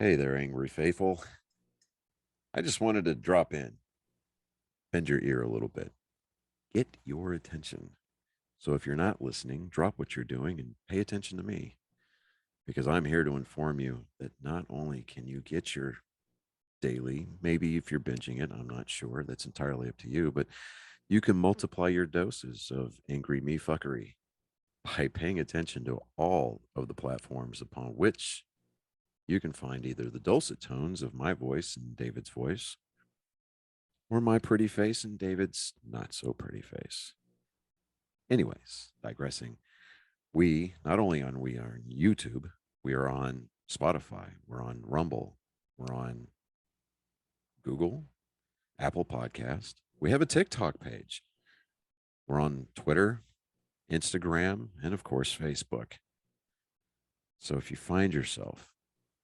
Hey there, angry faithful. I just wanted to drop in, bend your ear a little bit, get your attention. So if you're not listening, drop what you're doing and pay attention to me because I'm here to inform you that not only can you get your daily, maybe if you're binging it, I'm not sure, that's entirely up to you, but you can multiply your doses of angry me fuckery by paying attention to all of the platforms upon which you can find either the dulcet tones of my voice and David's voice, or my pretty face and David's not so pretty face. Anyways, digressing, we we are on YouTube, we are on Spotify, we're on Rumble, we're on Google, Apple Podcast. We have a TikTok page. We're on Twitter, Instagram, and of course Facebook. So if you find yourself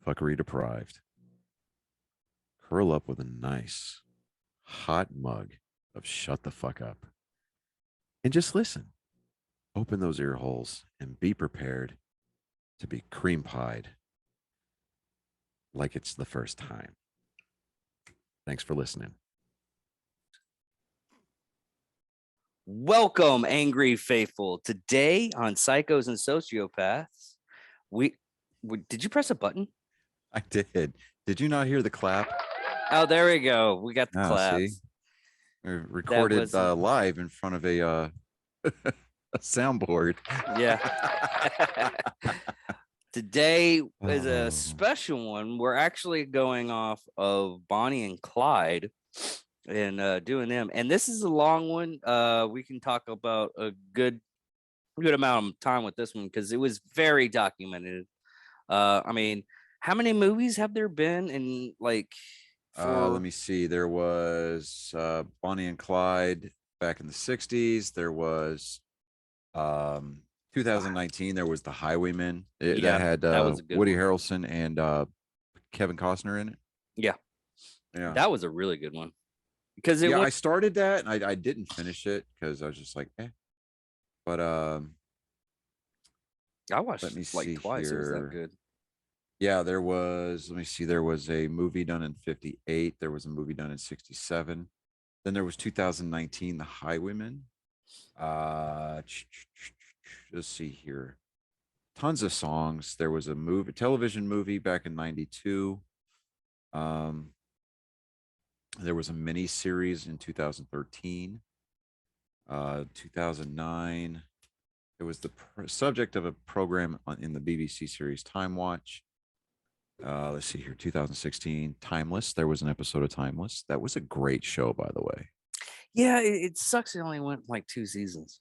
fuckery deprived, curl up with a nice hot mug of shut the fuck up and just listen. Open those ear holes and be prepared to be cream pied like it's the first time. Thanks for listening. Welcome, angry faithful. Today on Psychos and Sociopaths, we did you press a button? I did. Did you not hear the clap? Oh, there we go. We got the claps. See? Recorded was- live in front of a soundboard. Yeah. Today is a special one. We're actually going off of Bonnie and Clyde and doing them. And this is a long one. We can talk about a good amount of time with this one because it was very documented. I mean, how many movies have there been in like let me see. There was Bonnie and Clyde back in the 60s. There was 2019. There was The Highwaymen. That had that was a good Woody one. Harrelson and Kevin Costner in it. Yeah. That was a really good one. Because I started that and I didn't finish it because I was just like, eh. But I watched it like twice. Here. It was that good. Yeah, there was, let me see, there was a movie done in 58. There was a movie done in 67. Then there was 2019, The Highwaymen. Let's see here. Tons of songs. There was a television movie back in 92. There was a mini series in 2013. 2009. It was the subject of a program in the BBC series Time Watch. Let's see here, 2016, Timeless. There was an episode of Timeless. That was a great show, by the way. Yeah, it sucks. It only went like 2 seasons.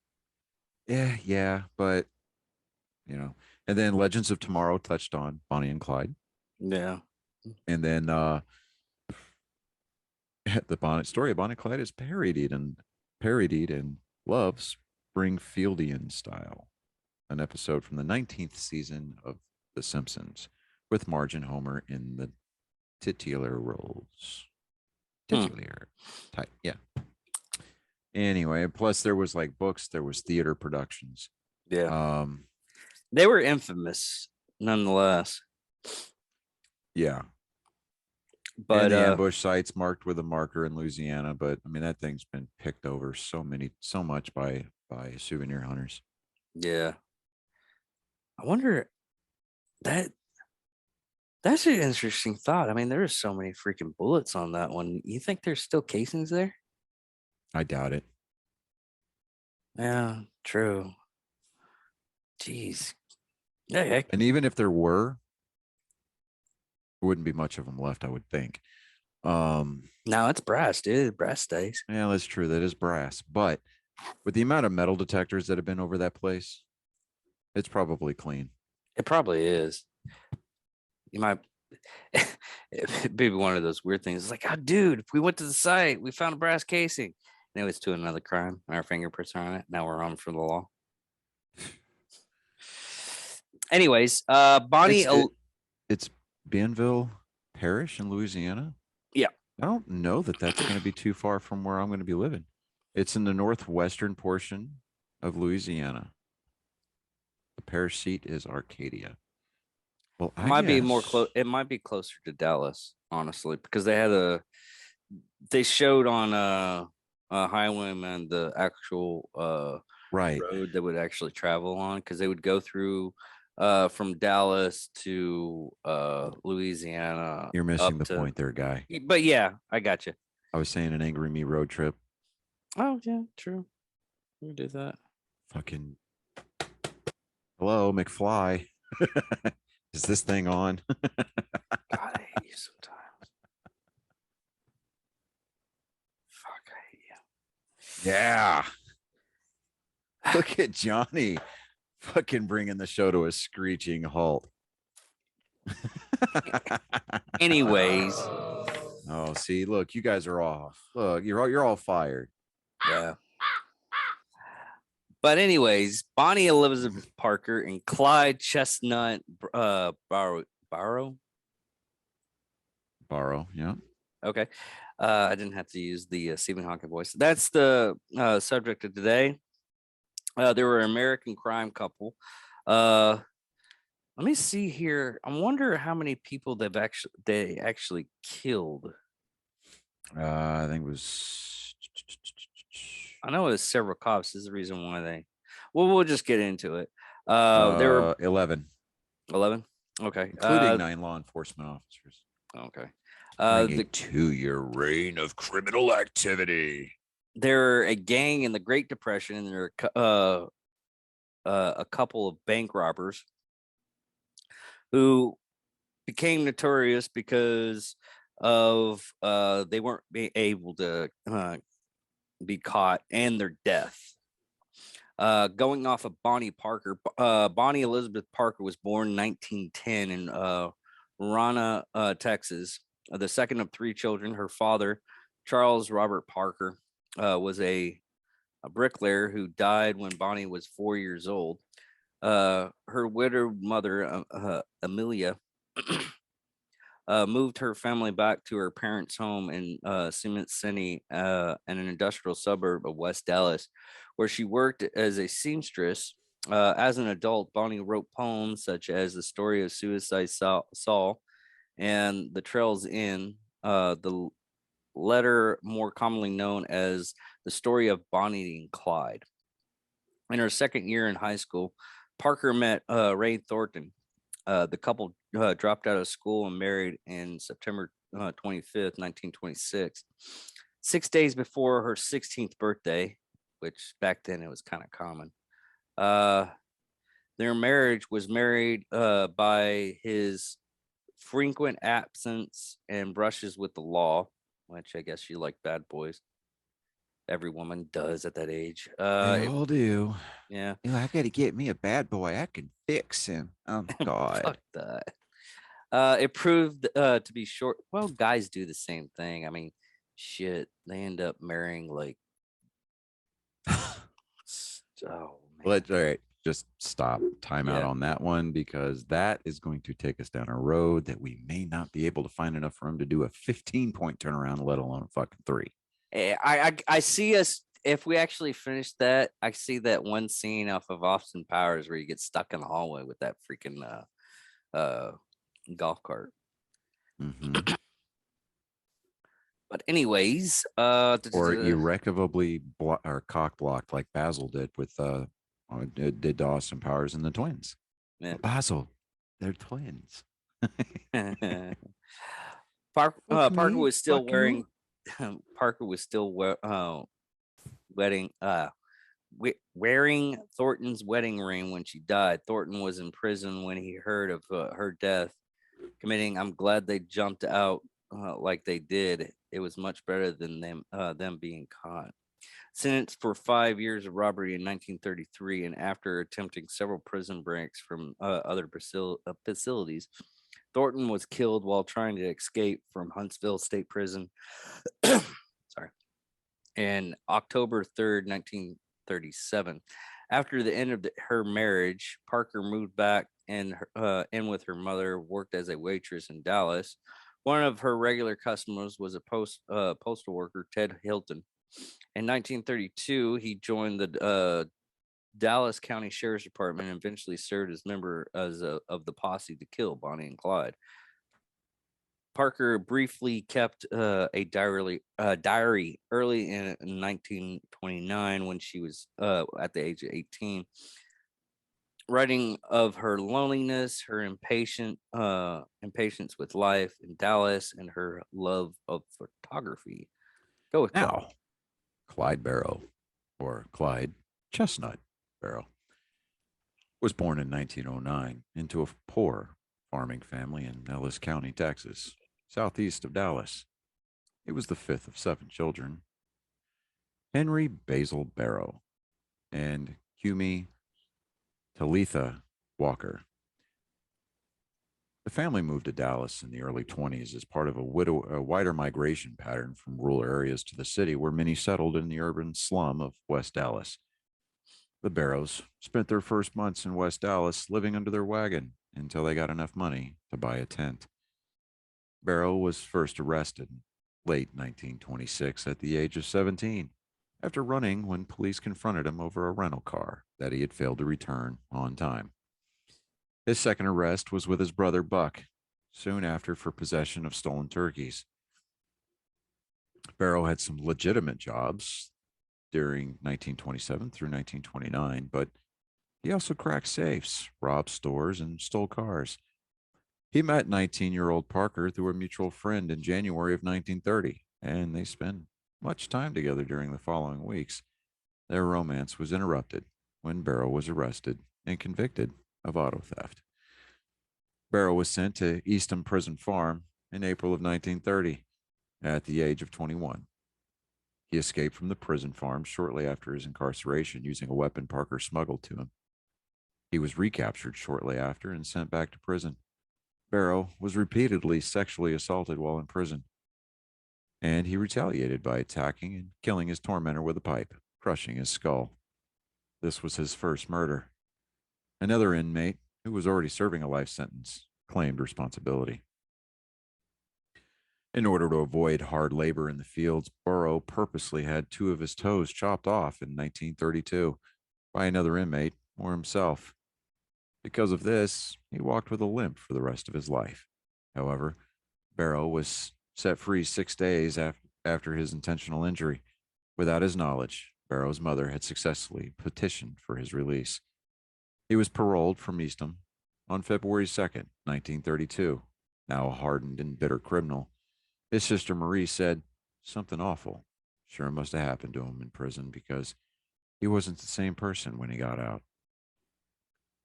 Yeah, but you know. And then Legends of Tomorrow touched on Bonnie and Clyde. Yeah. And then the story of Bonnie and Clyde is parodied in Love Springfieldian style, an episode from the 19th season of The Simpsons, with Marge and Homer in the titular roles. Titular type, yeah. Anyway, plus there was like books, there was theater productions. Yeah. They were infamous, nonetheless. Yeah. But and the ambush sites marked with a marker in Louisiana, but I mean that thing's been picked over so much by souvenir hunters. Yeah. I wonder that's an interesting thought. I mean, there are so many freaking bullets on that one. You think there's still casings there? I doubt it. Yeah, true. Jeez. Yeah. And even if there were, there wouldn't be much of them left, I would think. No, it's brass, dude. Brass stays. Yeah, that's true. That is brass. But with the amount of metal detectors that have been over that place, it's probably clean. It probably is. You might it'd be one of those weird things. It's like, oh, dude, if we went to the site, we found a brass casing. And it was to another crime. Our fingerprints are on it. Now we're on for the law. Anyways, Bonnie. It's Bienville Parish in Louisiana. Yeah. I don't know that that's going to be too far from where I'm going to be living. It's in the northwestern portion of Louisiana. The parish seat is Arcadia. Well, It I might be more close. guess. It might be closer to Dallas, honestly, because they showed on Highwayman the actual Right. road that would actually travel on, because they would go through from Dallas to Louisiana You're missing up the to. point there, guy. But yeah, I got you. I was saying an Angry Me road trip. Oh yeah, true. We can do that. Fucking hello, McFly. Is this thing on? God, I hate you sometimes. Fuck, I hate you. Yeah. Look at Johnny fucking bringing the show to a screeching halt. Anyways, Oh, see, look, you guys are off. Look, you're all fired. yeah. But anyways, Bonnie Elizabeth Parker and Clyde Chestnut Barrow. Borrow, yeah. Okay. I didn't have to use the Stephen Hawking voice. That's the subject of today. They were an American crime couple. Let me see here. I wonder how many people they actually killed. I think it was I know it was several cops. This is the reason why they. Well, we'll just get into it. There were 11, 11. Okay. including 9 law enforcement officers. Okay. During a 2-year reign of criminal activity. They're a gang in the Great Depression, and they're a couple of bank robbers who became notorious because of they weren't able to be caught, and their death. Going off of Bonnie Parker, Bonnie Elizabeth Parker was born in 1910 in Rana, Texas. The second of 3 children. Her father, Charles Robert Parker, was a bricklayer who died when Bonnie was 4 years old. Her widowed mother, Amelia, moved her family back to her parents' home in Cement City, in an industrial suburb of West Dallas, where she worked as a seamstress. As an adult, Bonnie wrote poems such as "The Story of Suicide Saul" and "The Trails In." The letter, more commonly known as "The Story of Bonnie and Clyde." In her second year in high school, Parker met Ray Thornton. The couple dropped out of school and married in September 25th, 1926, 6 days before her 16th birthday, which back then it was kind of common. Uh, their marriage was married by his frequent absence and brushes with the law, which I guess you like bad boys. Every woman does at that age. They all do. Yeah. I got to get me a bad boy. I can fix him. Oh, Fuck God. that. It proved to be short. Well, guys do the same thing. I mean, shit, they end up marrying like. Oh man. All right. Just stop. Time out Yeah. on that one because that is going to take us down a road that we may not be able to find enough room to do a 15-point turnaround, let alone a fucking 3. I see us if we actually finish that. I see that one scene off of Austin Powers where you get stuck in the hallway with that freaking golf cart. Mm-hmm. But anyways, Or irrevocably or cock blocked like Basil did with did Austin Powers and the twins. yeah. Basil, they're twins. Parker was still Fuck wearing. you. Parker was still wearing Thornton's wedding ring when she died. Thornton was in prison when he heard of her death, committing. I'm glad they jumped out like they did. It was much better than them being caught. Sentenced for 5 years of robbery in 1933, and after attempting several prison breaks from other facilities, Thornton was killed while trying to escape from Huntsville State Prison. Sorry. In October 3rd, 1937. After the end of her marriage, Parker moved back in with her mother, worked as a waitress in Dallas. One of her regular customers was a postal worker, Ted Hilton. In 1932, he joined the Dallas County Sheriff's Department and eventually served as member of the posse to kill Bonnie and Clyde. Parker briefly kept a diary early in 1929 when she was at the age of 18, writing of her loneliness, her impatience with life in Dallas, and her love of photography. Go with Clyde. Now, Clyde Barrow, or Clyde Chestnut Barrow, was born in 1909 into a poor farming family in Ellis County, Texas, southeast of Dallas. He was the fifth of seven children. Henry Basil Barrow and Kumi Talitha Walker. The family moved to Dallas in the early 20s as part of a wider migration pattern from rural areas to the city, where many settled in the urban slum of West Dallas. The Barrows spent their first months in West Dallas living under their wagon until they got enough money to buy a tent. Barrow was first arrested in late 1926 at the age of 17 after running when police confronted him over a rental car that he had failed to return on time. His second arrest was with his brother Buck, soon after for possession of stolen turkeys. Barrow had some legitimate jobs during 1927 through 1929, but he also cracked safes, robbed stores, and stole cars. He met 19-year-old Parker through a mutual friend in January of 1930, and they spent much time together during the following weeks. Their romance was interrupted when Barrow was arrested and convicted of auto theft. Barrow was sent to Eastham Prison Farm in April of 1930 at the age of 21. He escaped from the prison farm shortly after his incarceration using a weapon Parker smuggled to him. He was recaptured shortly after and sent back to prison. Barrow was repeatedly sexually assaulted while in prison, and he retaliated by attacking and killing his tormentor with a pipe, crushing his skull. This was his first murder. Another inmate, who was already serving a life sentence, claimed responsibility. In order to avoid hard labor in the fields, Barrow purposely had two of his toes chopped off in 1932 by another inmate or himself. Because of this, he walked with a limp for the rest of his life. However, Barrow was set free 6 days after his intentional injury. Without his knowledge, Barrow's mother had successfully petitioned for his release. He was paroled from Eastham on February 2nd, 1932. Now a hardened and bitter criminal, his sister Marie said, "Something awful sure must have happened to him in prison because he wasn't the same person when he got out."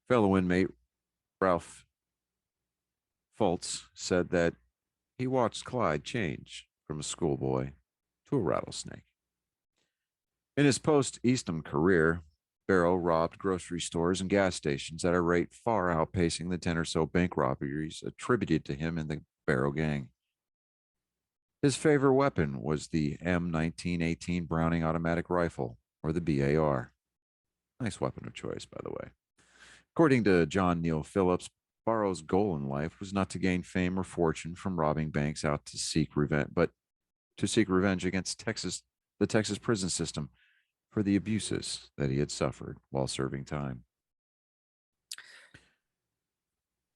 Fellow inmate Ralph Fultz said that he watched Clyde change from a schoolboy to a rattlesnake. In his post-Eastham career, Barrow robbed grocery stores and gas stations at a rate far outpacing the 10 or so bank robberies attributed to him and the Barrow gang. His favorite weapon was the M1918 Browning automatic rifle, or the BAR. Nice weapon of choice, by the way. According to John Neal Phillips, Barrow's goal in life was not to gain fame or fortune from robbing banks out to seek revenge, but to seek revenge against the Texas prison system, for the abuses that he had suffered while serving time.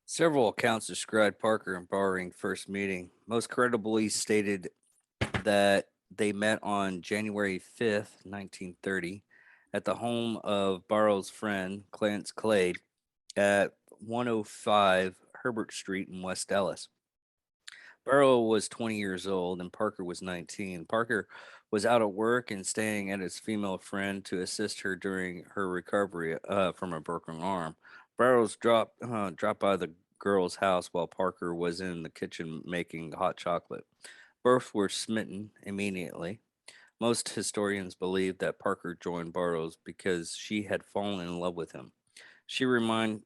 Several accounts describe Parker and Barring first meeting. Most credibly stated that they met on January 5th, 1930, at the home of Barrow's friend, Clarence Clyde, at 105 Herbert Street in West Dallas. Barrow was 20 years old and Parker was 19. Parker was out at work and staying at his female friend to assist her during her recovery from a broken arm. Barrows dropped by the girl's house while Parker was in the kitchen making hot chocolate. Both were smitten immediately. Most historians believe that Parker joined Barrows because she had fallen in love with him. She remained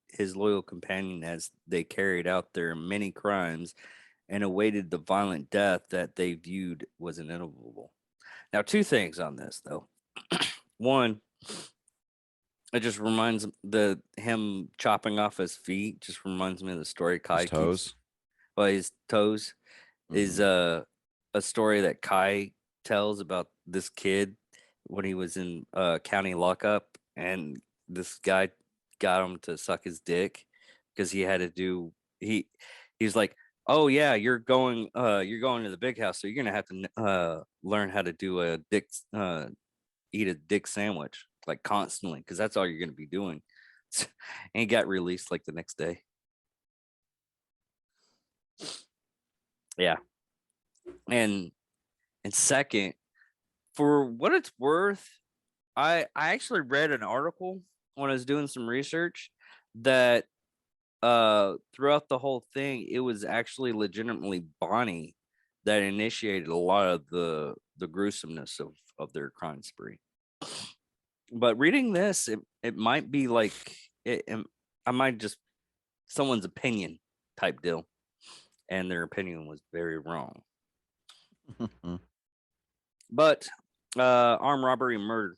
his loyal companion as they carried out their many crimes and awaited the violent death that they viewed was inevitable. Now, two things on this though. One, it just reminds the him chopping off his feet just reminds me of the story His Kai keeps. toes. Well, his toes is Mhm. a story that Kai tells about this kid when he was in county lockup, and this guy got him to suck his dick because he had to do he's like, oh yeah, you're going to the big house, so you're gonna have to learn how to do a dick eat a dick sandwich like constantly because that's all you're gonna be doing. And he got released like the next day. Yeah. And second, for what it's worth, I actually read an article when I was doing some research that throughout the whole thing, it was actually legitimately Bonnie that initiated a lot of the gruesomeness of their crime spree. But reading this, it might be like I might just someone's opinion type deal, and their opinion was very wrong. But armed robbery and murder.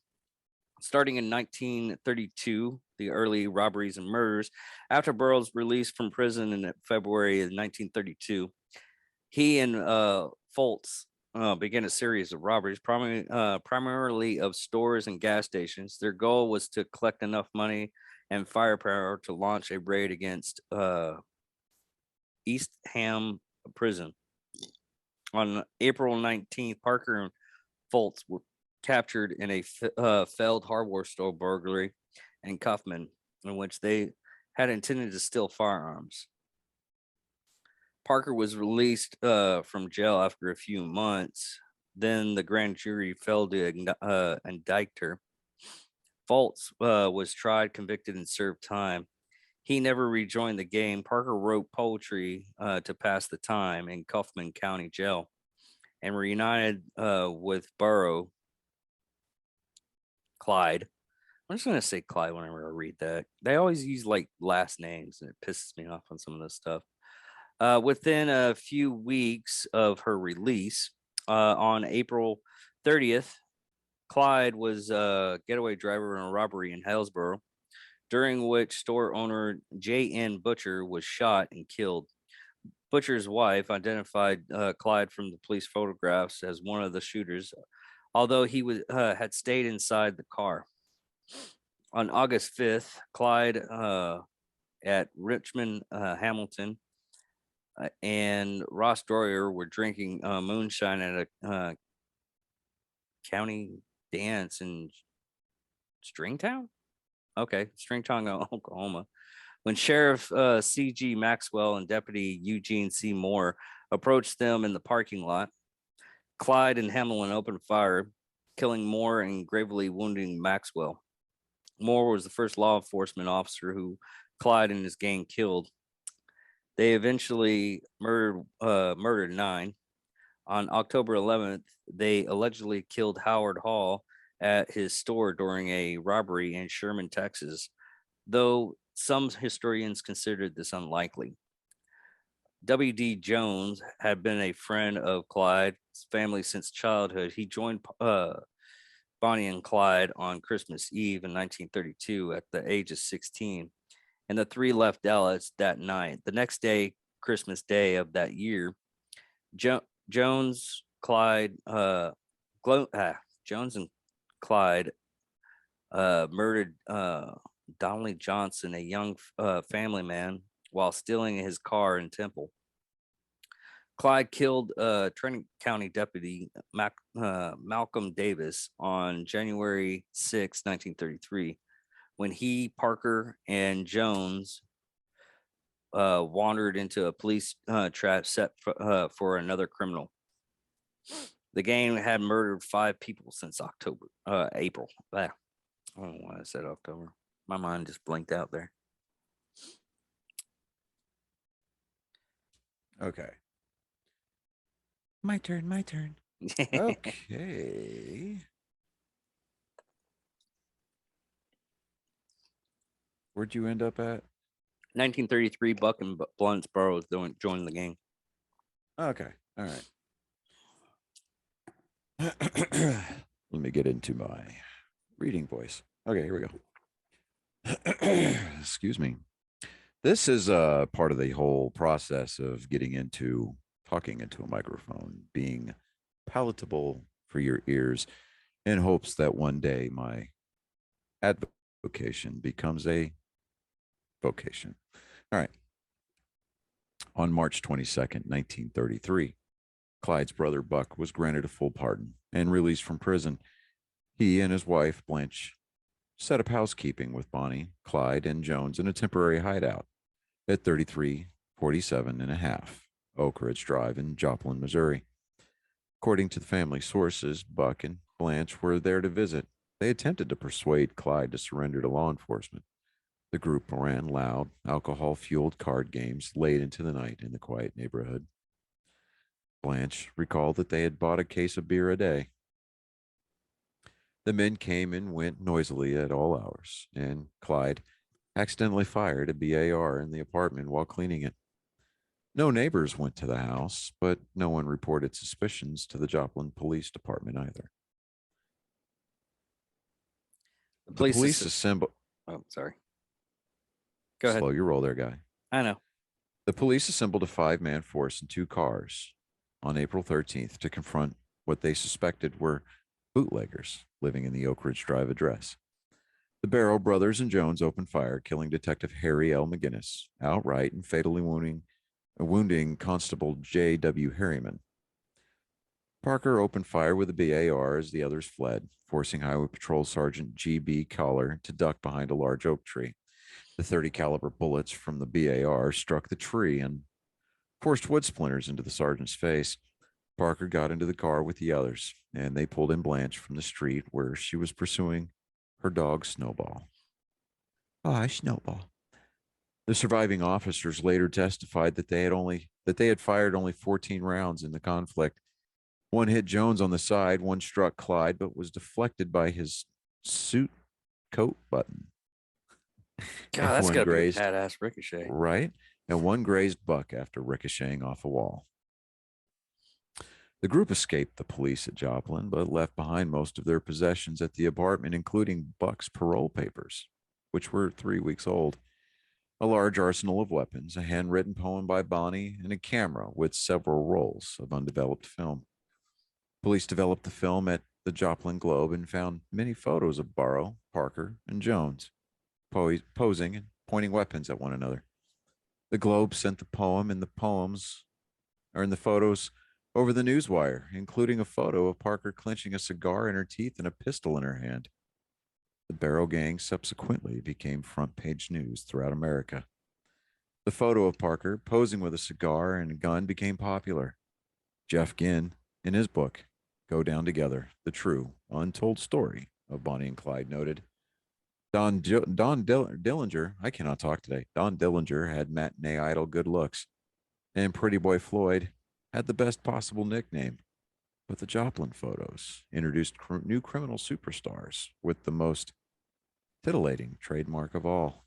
Starting in 1932, the early robberies and murders. After Burroughs' release from prison in February of 1932, he and Foltz began a series of robberies, primarily of stores and gas stations. Their goal was to collect enough money and firepower to launch a raid against East Ham Prison. On April 19th, Parker and Foltz were captured in a failed hardware store burglary in Kaufman, in which they had intended to steal firearms. Parker was released from jail after a few months. Then the grand jury failed to indict her. Foltz was tried, convicted, and served time. He never rejoined the game. Parker wrote poetry to pass the time in Kaufman County Jail and reunited with Burrough, Clyde. I'm just going to say Clyde whenever I read that. They always use like last names and it pisses me off on some of this stuff. Within a few weeks of her release, on April 30th, Clyde was a getaway driver in a robbery in Hillsborough, during which store owner J.N. Butcher was shot and killed. Butcher's wife identified Clyde from the police photographs as one of the shooters, although he had stayed inside the car. On August 5th, Clyde at Richmond Hamilton and Ross Droyer were drinking moonshine at a county dance in Stringtown? Okay, Stringtown, Oklahoma. When Sheriff C.G. Maxwell and Deputy Eugene C. Moore approached them in the parking lot, Clyde and Hamlin opened fire, killing Moore and gravely wounding Maxwell. Moore was the first law enforcement officer who Clyde and his gang killed. They eventually murdered 9. On October 11th, they allegedly killed Howard Hall at his store during a robbery in Sherman, Texas, though some historians considered this unlikely. W.D. Jones had been a friend of Clyde's family since childhood. He joined Bonnie and Clyde on Christmas Eve in 1932 at the age of 16, and the three left Dallas that night. The next day, Christmas Day of that year, Jones, Jones and Clyde murdered Donnelly Johnson, a young family man, while stealing his car in Temple. Clyde killed Trenton County Deputy Malcolm Davis on January 6, 1933, when he, Parker, and Jones wandered into a police trap set for another criminal. The gang had murdered 5 people since April. I don't know why I said October. My mind just blinked out there. Okay. My turn. Okay. Where'd you end up at? 1933, Buck and Blunt's Burroughs joined the gang. Okay. All right. Let me get into my reading voice. Okay, here we go. Excuse me. This is part of the whole process of getting into talking into a microphone, being palatable for your ears. in hopes that one day my advocation becomes a vocation. All right. On March 22nd, 1933, Clyde's brother Buck was granted a full pardon and released from prison. He and his wife, Blanche, set up housekeeping with Bonnie, Clyde, and Jones in a temporary hideout at 3347 and a half Oak Ridge Drive in Joplin, Missouri. According to the family sources, Buck and Blanche were there to visit. They attempted to persuade Clyde to surrender to law enforcement. The group ran loud, alcohol fueled card games late into the night in the quiet neighborhood. Blanche recalled that they had bought a case of beer a day. The men came and went noisily at all hours, and Clyde accidentally fired a BAR in the apartment while cleaning it. No neighbors went to the house, but no one reported suspicions to the Joplin Police Department either. The The police assembled. Oh, sorry. Go ahead. Slow your roll there, guy. I know. The police assembled a 5-man force in 2 cars on April 13th to confront what they suspected were bootleggers living in the Oak Ridge Drive address. The Barrow brothers and Jones opened fire, killing Detective Harry L. McGinnis outright and fatally wounding Constable J.W. Harriman. Parker opened fire with a BAR as the others fled, forcing Highway Patrol Sergeant G.B. Collar to duck behind a large oak tree. The 30 caliber bullets from the BAR struck the tree and forced wood splinters into the sergeant's face. Parker got into the car with the others, and they pulled in Blanche from the street where she was pursuing her dog Snowball. Bye, Snowball. The surviving officers later testified that they had fired only 14 rounds in the conflict. One hit Jones on the side, one struck Clyde, but was deflected by his suit coat button. God, that's gotta be a badass ricochet. Right? And one grazed Buck after ricocheting off a wall. The group escaped the police at Joplin, but left behind most of their possessions at the apartment, including Buck's parole papers, which were 3 weeks old, a large arsenal of weapons, a handwritten poem by Bonnie, and a camera with several rolls of undeveloped film. Police developed the film at the Joplin Globe and found many photos of Barrow, Parker, and Jones posing and pointing weapons at one another. The Globe sent the poem and the photos over the newswire, including a photo of Parker clenching a cigar in her teeth and a pistol in her hand. The Barrow Gang subsequently became front page news throughout America. The photo of Parker posing with a cigar and a gun became popular. Jeff Ginn, in his book, Go Down Together, The True, Untold Story of Bonnie and Clyde, noted, Don Dillinger, I cannot talk today. Don Dillinger had matinee idol good looks, and Pretty Boy Floyd had the best possible nickname. But the Joplin photos introduced new criminal superstars with the most titillating trademark of all,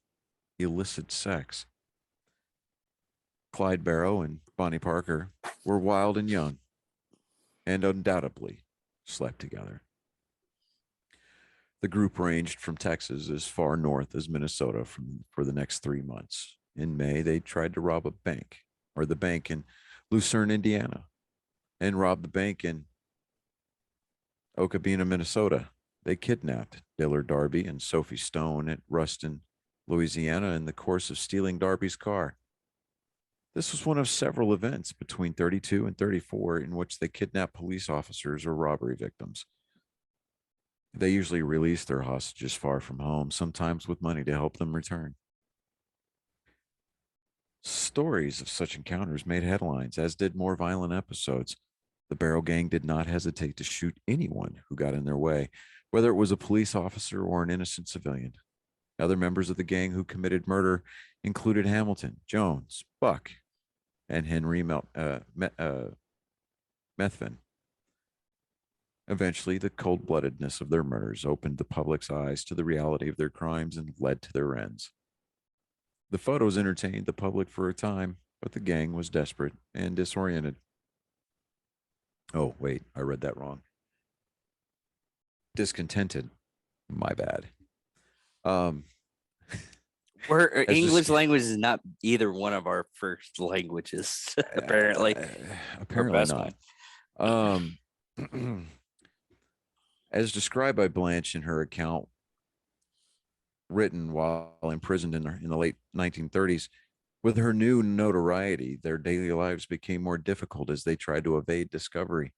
illicit sex. Clyde Barrow and Bonnie Parker were wild and young, and undoubtedly slept together. The group ranged from Texas as far north as Minnesota for the next 3 months. In May, they tried to rob the bank in Lucerne, Indiana, and robbed the bank in Okabena, Minnesota. They kidnapped Dillard Darby and Sophie Stone at Ruston, Louisiana, in the course of stealing Darby's car. This was one of several events between 32 and 34 in which they kidnapped police officers or robbery victims. They usually released their hostages far from home, sometimes with money to help them return. Stories of such encounters made headlines, as did more violent episodes. The Barrow Gang did not hesitate to shoot anyone who got in their way, whether it was a police officer or an innocent civilian. Other members of the gang who committed murder included Hamilton, Jones, Buck, and Henry Methvin. Eventually, the cold-bloodedness of their murders opened the public's eyes to the reality of their crimes and led to their ends. The photos entertained the public for a time, but the gang was desperate and disoriented. Oh, wait, I read that wrong. Discontented. My bad. English language is not either one of our first languages, apparently. Apparently not. As described by Blanche in her account written while imprisoned in the late 1930s, with her new notoriety, their daily lives became more difficult as they tried to evade discovery.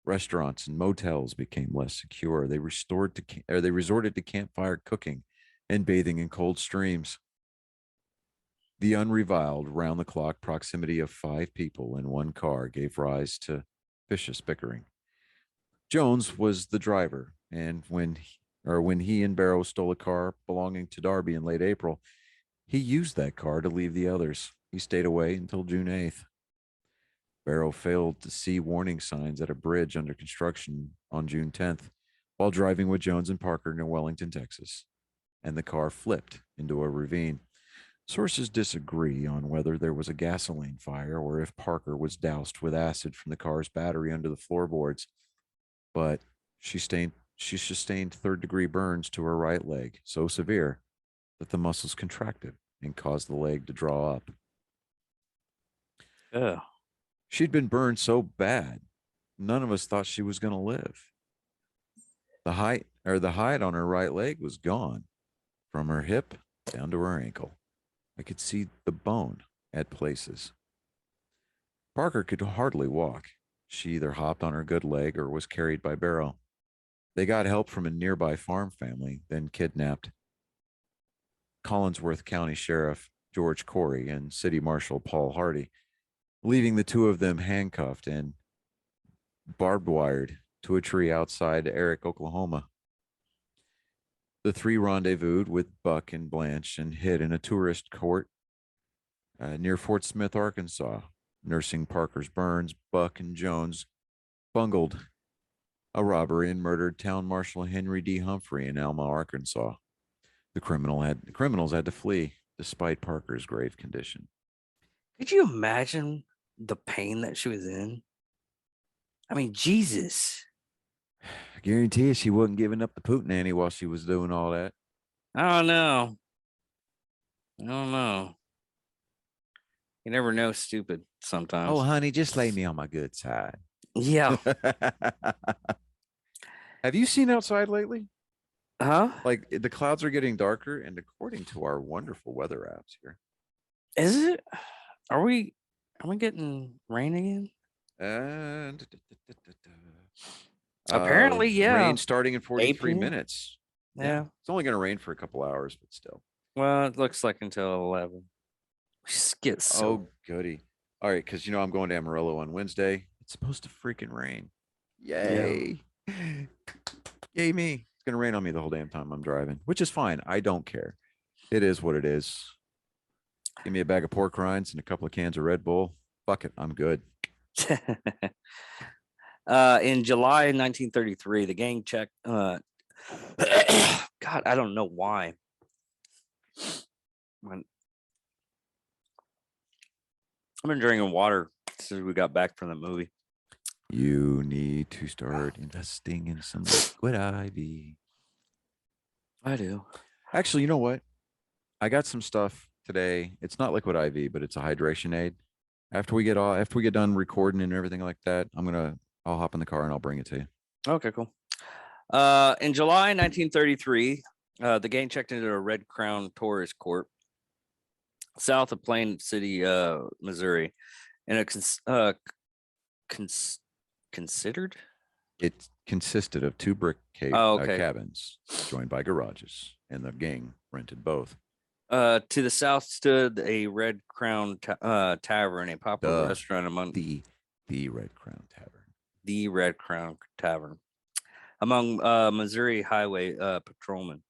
Restaurants and motels became less secure. They resorted to campfire cooking and bathing in cold streams. The unreviled, round the clock proximity of 5 people in one car gave rise to vicious bickering. Jones was the driver, and when he and Barrow stole a car belonging to Darby in late April, he used that car to leave the others. He stayed away until June 8th. Barrow failed to see warning signs at a bridge under construction on June 10th while driving with Jones and Parker near Wellington, Texas, and the car flipped into a ravine. Sources disagree on whether there was a gasoline fire or if Parker was doused with acid from the car's battery under the floorboards, but she sustained third-degree burns to her right leg, so severe that the muscles contracted and caused the leg to draw up. Oh, She'd been burned so bad, none of us thought she was going to live. The hide on her right leg was gone from her hip down to her ankle. I could see the bone at places. Parker could hardly walk. She either hopped on her good leg or was carried by Barrow. They got help from a nearby farm family, then kidnapped Collinsworth County Sheriff George Corey and City Marshal Paul Hardy, leaving the two of them handcuffed and barbed wired to a tree outside Eric, Oklahoma. The three rendezvoused with Buck and Blanche and hid in a tourist court near Fort Smith, Arkansas. Nursing Parker's burns, Buck and Jones bungled a robbery and murdered Town Marshal Henry D. Humphrey in Alma, Arkansas. The criminals had to flee despite Parker's grave condition. could you imagine the pain that she was in? I mean, Jesus. I guarantee you she wasn't giving up the poot nanny while she was doing all that. I don't know. I don't know. You never know, stupid sometimes. Oh, honey, just lay me on my good side. Yeah. Have you seen outside lately? Huh? Like the clouds are getting darker, and according to our wonderful weather apps here, Is it? Are we getting rain again? and Apparently, yeah. rain starting in 43 8 p.m.? minutes. Yeah. It's only going to rain for a couple hours, but still. Well, it looks like until 11. We just get so. Oh, goody. All right, because I'm going to Amarillo on Wednesday. It's supposed to freaking rain. Yay. Yay, me. It's going to rain on me the whole damn time I'm driving, which is fine. I don't care. It is what it is. Give me a bag of pork rinds and a couple of cans of Red Bull. Fuck it. I'm good. In July 1933, the gang checked. God, I don't know why. I've been drinking water since we got back from the movie. You need to start investing in some liquid IV. I do. Actually, you know what? I got some stuff today. It's not liquid IV, but it's a hydration aid. After we get done recording and everything like that, I'll hop in the car and I'll bring it to you. Okay, cool. In July 1933, the gang checked into a Red Crown tourist court south of Plain City, Missouri, and it considered. It consisted of 2 brick cabins joined by garages, and the gang rented both. To the south stood a Red Crown Tavern, a popular restaurant among the Red Crown Tavern. The Red Crown Tavern among Missouri highway patrolmen.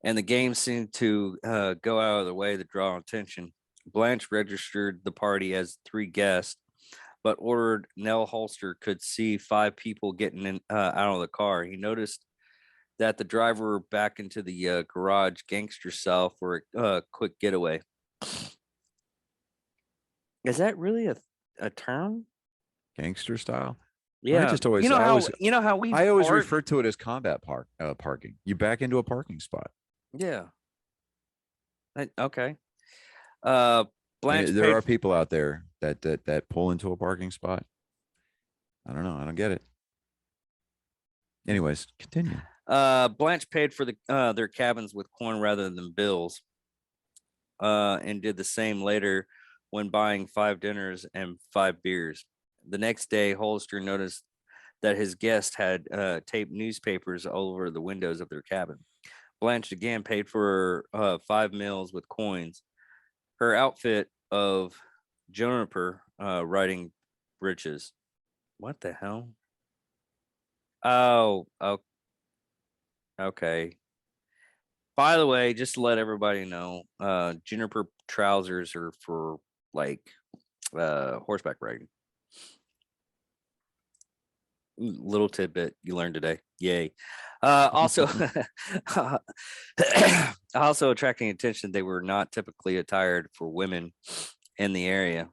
And the game seemed to go out of the way to draw attention. Blanche registered the party as 3 guests, but ordered Nell Holster could see 5 people getting in, out of the car. He noticed that the driver back into the garage gangster style for a quick getaway. Is that really a term? Gangster style? Yeah. I just always I always refer to it as combat parking. You back into a parking spot. Yeah. Okay. Blanche. There are people out there that pull into a parking spot. I don't know. I don't get it. Anyways, continue. Blanche paid for their cabins with coin rather than bills, and did the same later when buying 5 dinners and 5 beers. The next day, Hollister noticed that his guest had taped newspapers all over the windows of their cabin. Blanche again paid for 5 meals with coins. Her outfit of juniper riding breeches. What the hell? Oh, okay. By the way, just to let everybody know, juniper trousers are for like horseback riding. Little tidbit you learned today. Yay. Also, also attracting attention, they were not typically attired for women in the area.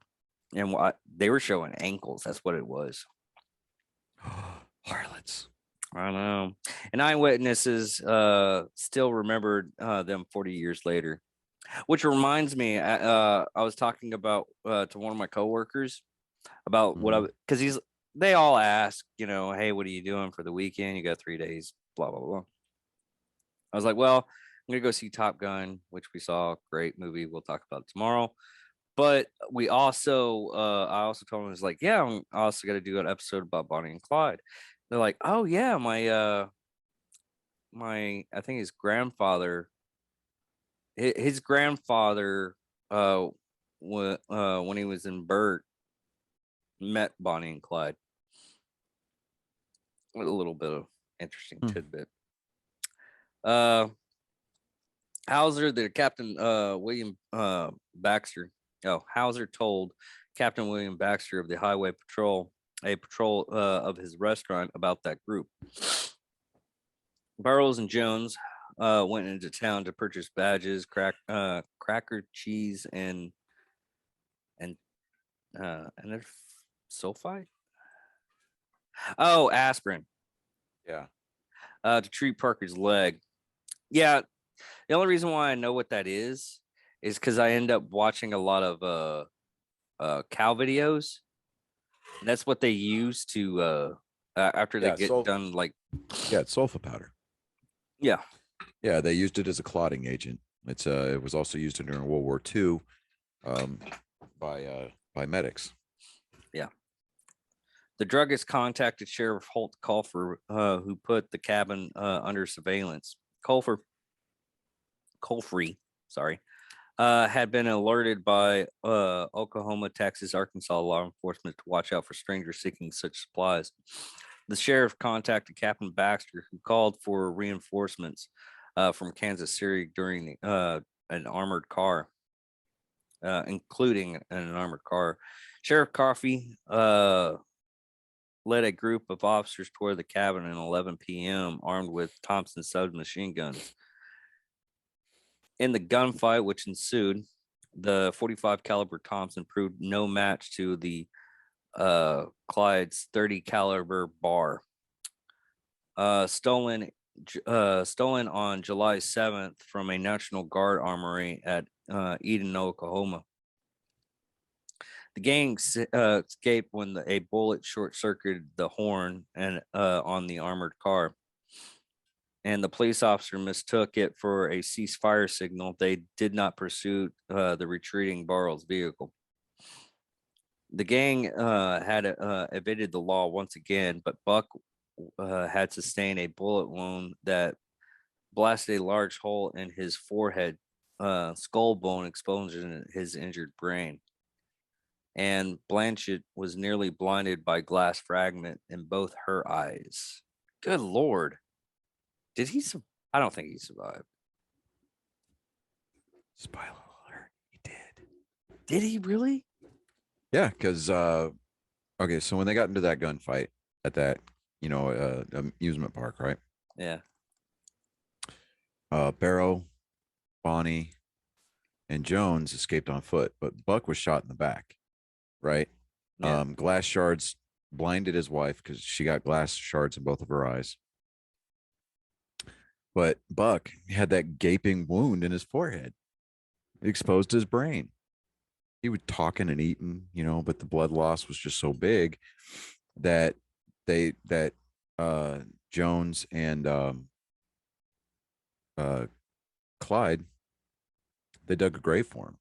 And what they were showing ankles. That's what it was. Harlots. I know. And eyewitnesses still remembered them 40 years later. Which reminds me, I was talking about to one of my coworkers about what I, because they all ask, you know, hey, what are you doing for the weekend? You got 3 days, blah blah blah. I was like, well, I'm gonna go see Top Gun, which we saw, great movie. We'll talk about it tomorrow. But we also, I also told him, I was like, yeah, I also got to do an episode about Bonnie and Clyde. They're like, oh yeah, I think his grandfather, his grandfather, when he was in Burt, met Bonnie and Clyde. A little bit of interesting tidbit. Hauser, the Captain William Baxter. Oh, Hauser told Captain William Baxter of the Highway Patrol, a patrol of his restaurant, about that group. Burroughs and Jones went into town to purchase badges, cracker, cheese, and a sulfite. Oh, aspirin. Yeah. To treat Parker's leg. Yeah, the only reason why I know what that is because I end up watching a lot of cow videos. And that's what they use to after they get done, like it's sulfa powder. Yeah. Yeah, they used it as a clotting agent. It was also used during World War II by medics. Yeah. The druggist contacted Sheriff Holt Colfer, who put the cabin under surveillance. Colfrey, sorry, had been alerted by Oklahoma, Texas, Arkansas law enforcement to watch out for strangers seeking such supplies. The sheriff contacted Captain Baxter, who called for reinforcements from Kansas City during an armored car, including an armored car. Sheriff Coffey led a group of officers toward the cabin at 11 p.m. armed with Thompson submachine guns. In the gunfight which ensued, the 45 caliber Thompson proved no match to the Clyde's 30 caliber bar. Stolen on July 7th from a National Guard armory at Eden, Oklahoma. The gang escaped when a bullet short-circuited the horn and on the armored car, and the police officer mistook it for a ceasefire signal. They did not pursue the retreating Barrels vehicle. The gang had evaded the law once again, but Buck had sustained a bullet wound that blasted a large hole in his forehead, skull bone exposing his injured brain. And Blanchett was nearly blinded by glass fragment in both her eyes. Good Lord. Did he? I don't think he survived. Spoiler alert, he did. Did he really? Yeah, because okay, so when they got into that gunfight at that, amusement park, right? Yeah. Barrow, Bonnie, and Jones escaped on foot, but Buck was shot in the back, right? Yeah. Glass shards blinded his wife because she got glass shards in both of her eyes. But Buck had that gaping wound in his forehead. It exposed his brain. He was talking and eating, but the blood loss was just so big that Jones and uh, Clyde, they dug a grave for him.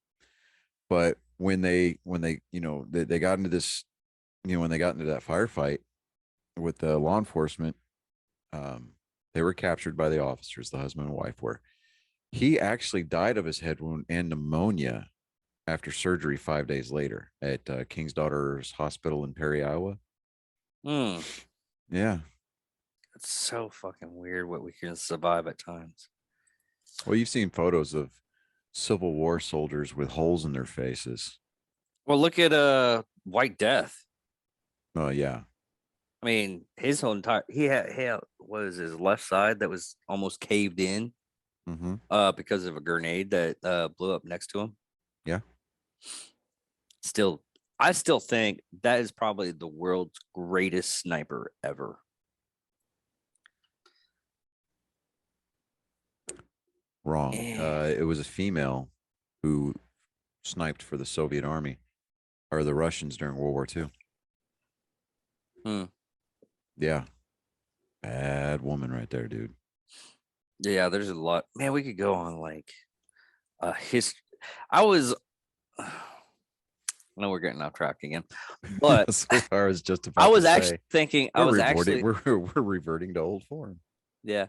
But when they they got into this, when they got into that firefight with the law enforcement, um, they were captured by the officers. The husband and wife were. He actually died of his head wound and pneumonia after surgery 5 days later at King's Daughters Hospital in Perry, Iowa. Hmm. Yeah. It's so fucking weird what we can survive at times. Well, you've seen photos of Civil War soldiers with holes in their faces. Well, look at White Death. Oh, yeah. I mean, his whole entire he had what was his left side that was almost caved in Mm-hmm. because of a grenade that blew up next to him. Yeah. Still, I still think that is probably the world's greatest sniper ever. Wrong. Eh. It was a female who sniped for the Soviet army or the Russians during World War II. Hmm. Yeah. Bad woman right there, dude. Yeah, there's a lot. Man, we could go on like history. I was I know we're getting off track again, but So far, I was just I about to was actually say thinking I was actually we're reverting to old form. yeah.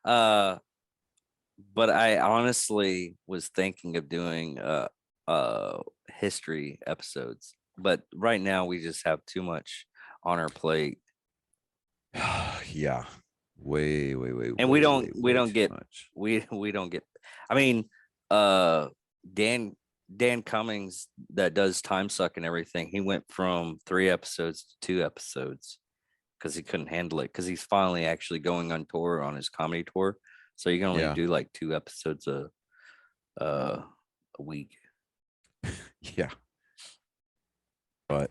Uh but I honestly was thinking of doing history episodes. But right now we just have too much on our plate. Yeah. Way, way, way, And way, way, we way don't too get much. we don't get I mean uh Dan Cummings that does time suck and everything, he went from 3 episodes to 2 episodes because he couldn't handle it because he's finally actually going on tour on his comedy tour. So you can only Yeah. do like 2 episodes uh, a week. Yeah. But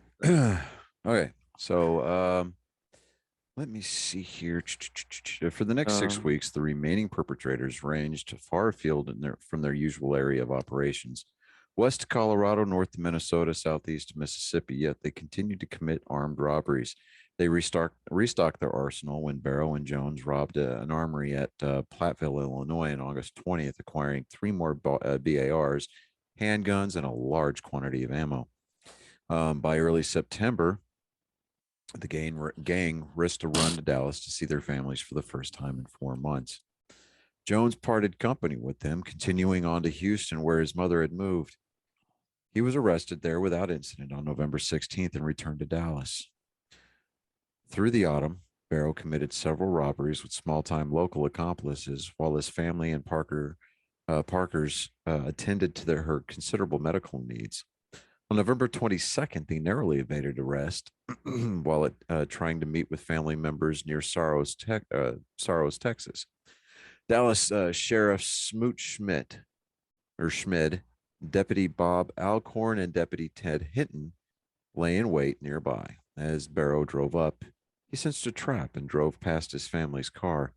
okay. So let me see here. For the next 6 weeks, the remaining perpetrators ranged far afield from their usual area of operations. West to Colorado, north to Minnesota, southeast to Mississippi, yet they continued to commit armed robberies. They restocked their arsenal when Barrow and Jones robbed an armory at Platteville, Illinois on August 20th, acquiring 3 more BARs, handguns, and a large quantity of ammo. By early September, the gang risked a run to Dallas to see their families for the first time in 4 months. Jones parted company with them, continuing on to Houston, where his mother had moved. He was arrested there without incident on November 16th and returned to Dallas. Through the autumn, Barrow committed several robberies with small-time local accomplices, while his family and Parker's attended to her considerable medical needs. On November 22nd, they narrowly evaded arrest while trying to meet with family members near Saros, Texas. Dallas Sheriff Smoot Schmid, Deputy Bob Alcorn, and Deputy Ted Hinton lay in wait nearby. As Barrow drove up, he sensed a trap and drove past his family's car,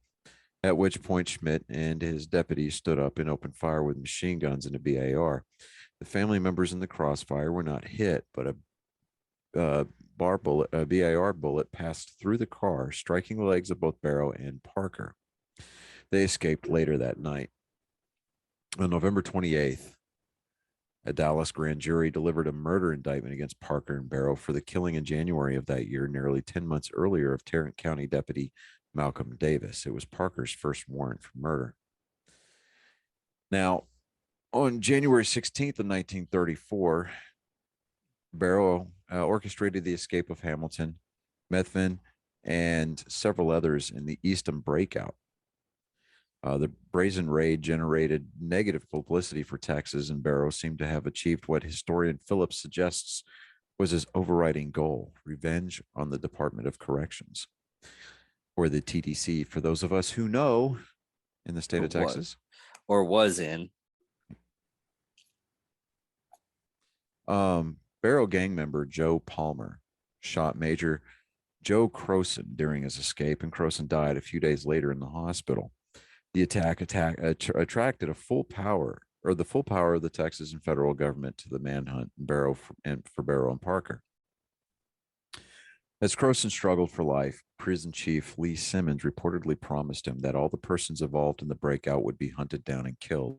at which point Schmidt and his deputies stood up and opened fire with machine guns and a BAR. The family members in the crossfire were not hit, but a BAR bullet passed through the car, striking the legs of both Barrow and Parker. They escaped later that night. On November 28th, a Dallas grand jury delivered a murder indictment against Parker and Barrow for the killing in January of that year, nearly 10 months earlier, of Tarrant County Deputy Malcolm Davis. It was Parker's first warrant for murder. Now, on January 16th of 1934, Barrow orchestrated the escape of Hamilton, Methvin, and several others in the Eastham breakout. The brazen raid generated negative publicity for Texas, and Barrow seemed to have achieved what historian Phillips suggests was his overriding goal: revenge on the Department of Corrections, or the TDC, for those of us who know in the state of Texas. Or was in. Barrow gang member Joe Palmer shot Major Joe Croson during his escape, and Croson died a few days later in the hospital. The attack attracted the full power of the Texas and federal government to the manhunt for Barrow and Parker. As Croson struggled for life, prison chief Lee Simmons reportedly promised him that all the persons involved in the breakout would be hunted down and killed.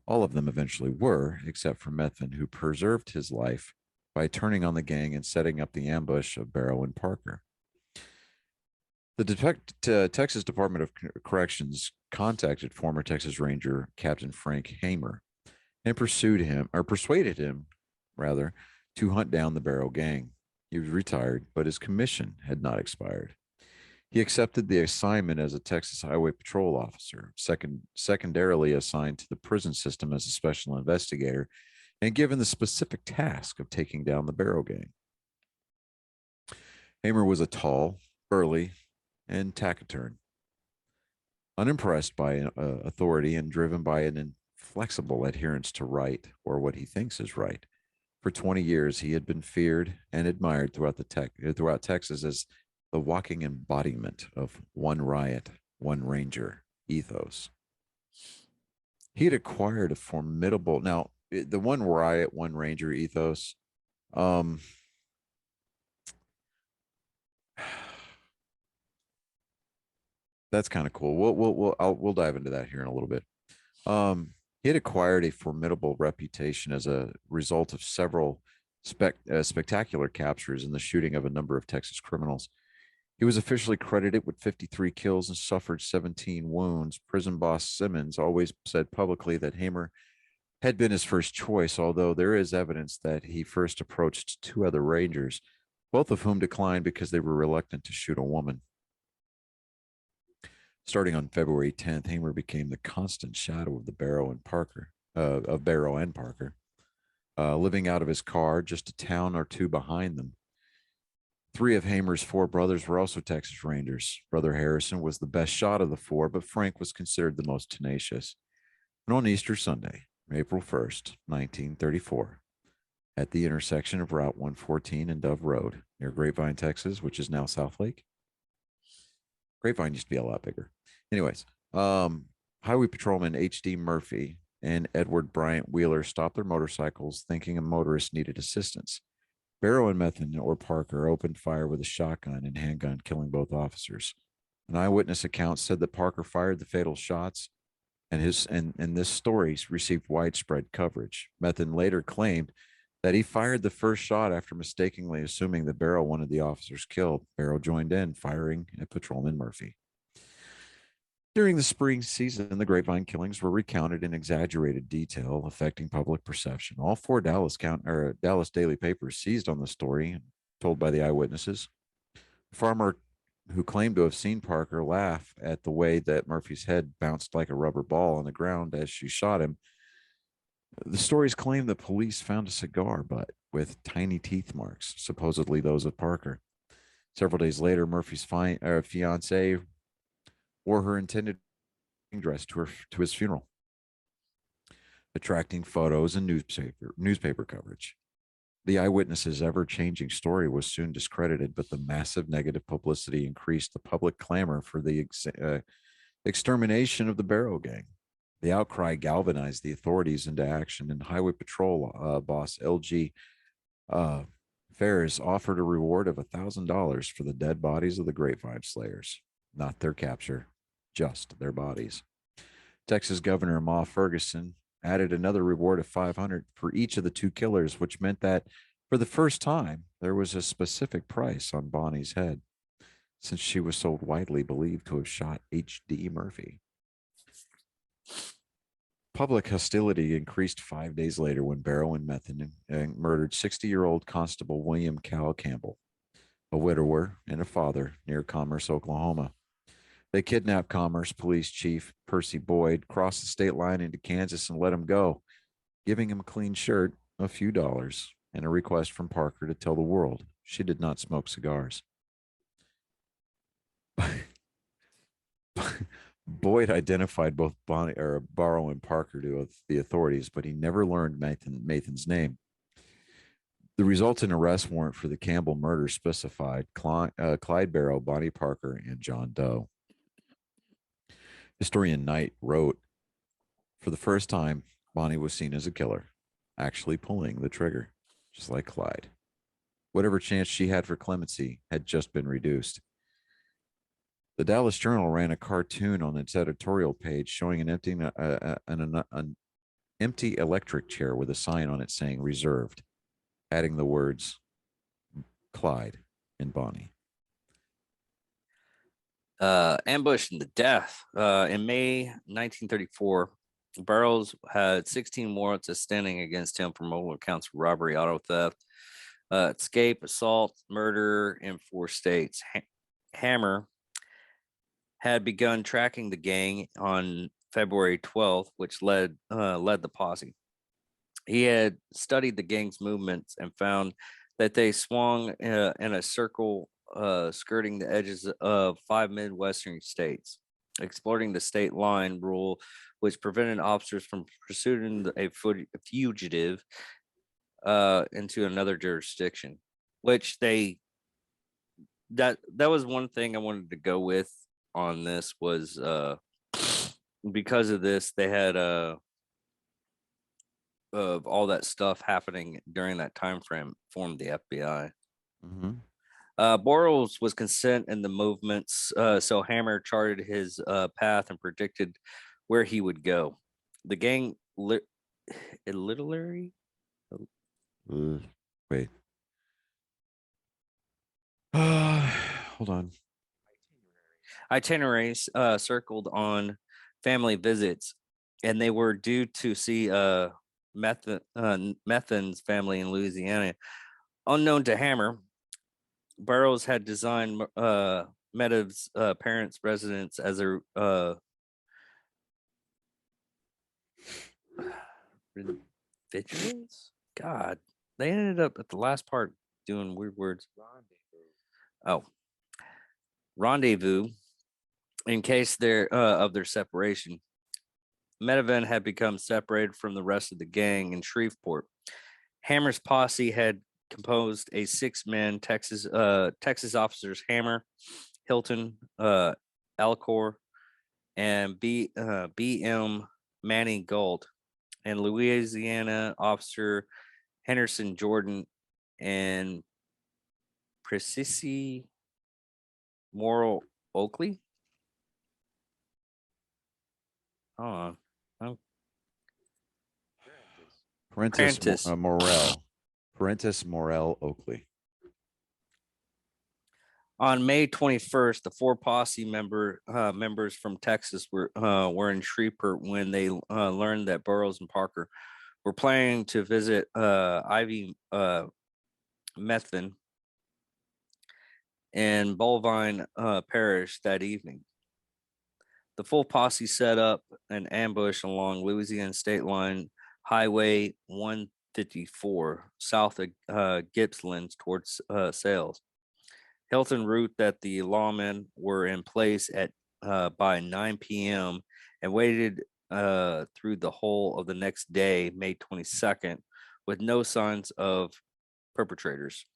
All of them eventually were, except for Methvin, who preserved his life by turning on the gang and setting up the ambush of Barrow and Parker. The Texas Department of Corrections contacted former Texas Ranger Captain Frank Hamer and persuaded him, rather, to hunt down the Barrow gang. He was retired, but his commission had not expired. He accepted the assignment as a Texas Highway Patrol officer, secondarily assigned to the prison system as a special investigator, and given the specific task of taking down the Barrow gang. Hamer was a tall, burly, and taciturn, unimpressed by authority and driven by an inflexible adherence to right, or what he thinks is right. For 20 years, he had been feared and admired throughout Texas as the walking embodiment of one riot, one ranger ethos. He had acquired a formidable, now, the one riot, one ranger ethos. Um, that's kind of cool. We'll dive into that here in a little bit. He had acquired a formidable reputation as a result of several spectacular captures and the shooting of a number of Texas criminals. He was officially credited with 53 kills and suffered 17 wounds. Prison boss Simmons always said publicly that Hamer had been his first choice, although there is evidence that he first approached two other Rangers, both of whom declined because they were reluctant to shoot a woman. Starting on February 10th, Hamer became the constant shadow of Barrow and Parker, living out of his car just a town or two behind them. Three of Hamer's four brothers were also Texas Rangers. Brother Harrison was the best shot of the four, but Frank was considered the most tenacious. And on Easter Sunday, April 1st, 1934, at the intersection of Route 114 and Dove Road near Grapevine, Texas, which is now Southlake. Grapevine used to be a lot bigger. Anyways, Highway Patrolman H.D. Murphy and Edward Bryant Wheeler stopped their motorcycles thinking a motorist needed assistance. Barrow and Methvin or Parker opened fire with a shotgun and handgun, killing both officers. An eyewitness account said that Parker fired the fatal shots, and this story received widespread coverage. Methvin later claimed that he fired the first shot after mistakenly assuming that Barrow wanted the officers killed. Barrow joined in, firing at Patrolman Murphy. During the spring season, the Grapevine killings were recounted in exaggerated detail, affecting public perception. All four Dallas daily papers seized on the story, told by the eyewitnesses. A farmer who claimed to have seen Parker laugh at the way that Murphy's head bounced like a rubber ball on the ground as she shot him. The stories claim that police found a cigar butt with tiny teeth marks, supposedly those of Parker. Several days later, Murphy's fiancee wore her intended dress to his funeral, attracting photos and newspaper coverage. The eyewitness's ever-changing story was soon discredited, but the massive negative publicity increased the public clamor for the extermination of the Barrow gang. The outcry galvanized the authorities into action, and Highway Patrol boss L.G. Ferris offered a reward of $1,000 for the dead bodies of the Grapevine slayers. Not their capture, just their bodies. Texas Governor Ma Ferguson added another reward of $500 for each of the two killers, which meant that for the first time, there was a specific price on Bonnie's head, since she was so widely believed to have shot H.D. Murphy. Public hostility increased 5 days later when Barrow and Methvin murdered 60-year-old Constable William Cal Campbell, a widower and a father, near Commerce, Oklahoma. They kidnapped Commerce Police Chief Percy Boyd, crossed the state line into Kansas, and let him go, giving him a clean shirt, a few dollars, and a request from Parker to tell the world she did not smoke cigars. Boyd identified both Barrow and Parker to the authorities, but he never learned Mathan's name. The resulting arrest warrant for the Campbell murder specified Clyde Barrow, Bonnie Parker, and John Doe. Historian Knight wrote, for the first time, Bonnie was seen as a killer, actually pulling the trigger, just like Clyde. Whatever chance she had for clemency had just been reduced. The Dallas Journal ran a cartoon on its editorial page showing an empty electric chair with a sign on it saying reserved, adding the words Clyde and Bonnie. Ambush and the death. In May 1934, Burroughs had 16 warrants standing against him for multiple counts of robbery, auto theft, escape, assault, murder in 4 states. Hammer had begun tracking the gang on February 12th, which led the posse. He had studied the gang's movements and found that they swung in a circle skirting the edges of 5 Midwestern states, exploiting the state line rule, which prevented officers from pursuing a fugitive into another jurisdiction. Which that was one thing I wanted to go with on this was because of this they had of all that stuff happening during that time frame formed the FBI. Mm-hmm. Boros was consent in the movements, so Hammer charted his path and predicted where he would go. The gang literally Wait. Hold on. itineraries circled on family visits, and they were due to see Methan's family in Louisiana. Unknown to Hammer, Burroughs had designed Medivh's parents' residence as a vigilance. God, they ended up at the last part doing weird words. Oh, rendezvous in case of their separation. Medivh had become separated from the rest of the gang in Shreveport. Hammer's posse had composed a 6-man Texas officers Hammer, Hilton, Alcor, and B.M. Manning Gold, and Louisiana officer Henderson Jordan and Precisi Morrill Oakley. Hold on. Prentice Morrell Oakley. On May 21st, the 4 posse members from Texas were in Shreveport when they learned that Burroughs and Parker were planning to visit Ivy Methvin in Bovine Parish that evening. The full posse set up an ambush along Louisiana state line Highway 154 south of Gippsland towards Sales. Hilton wrote that the lawmen were in place at by 9 p.m. and waited through the whole of the next day, May 22nd, with no signs of perpetrators.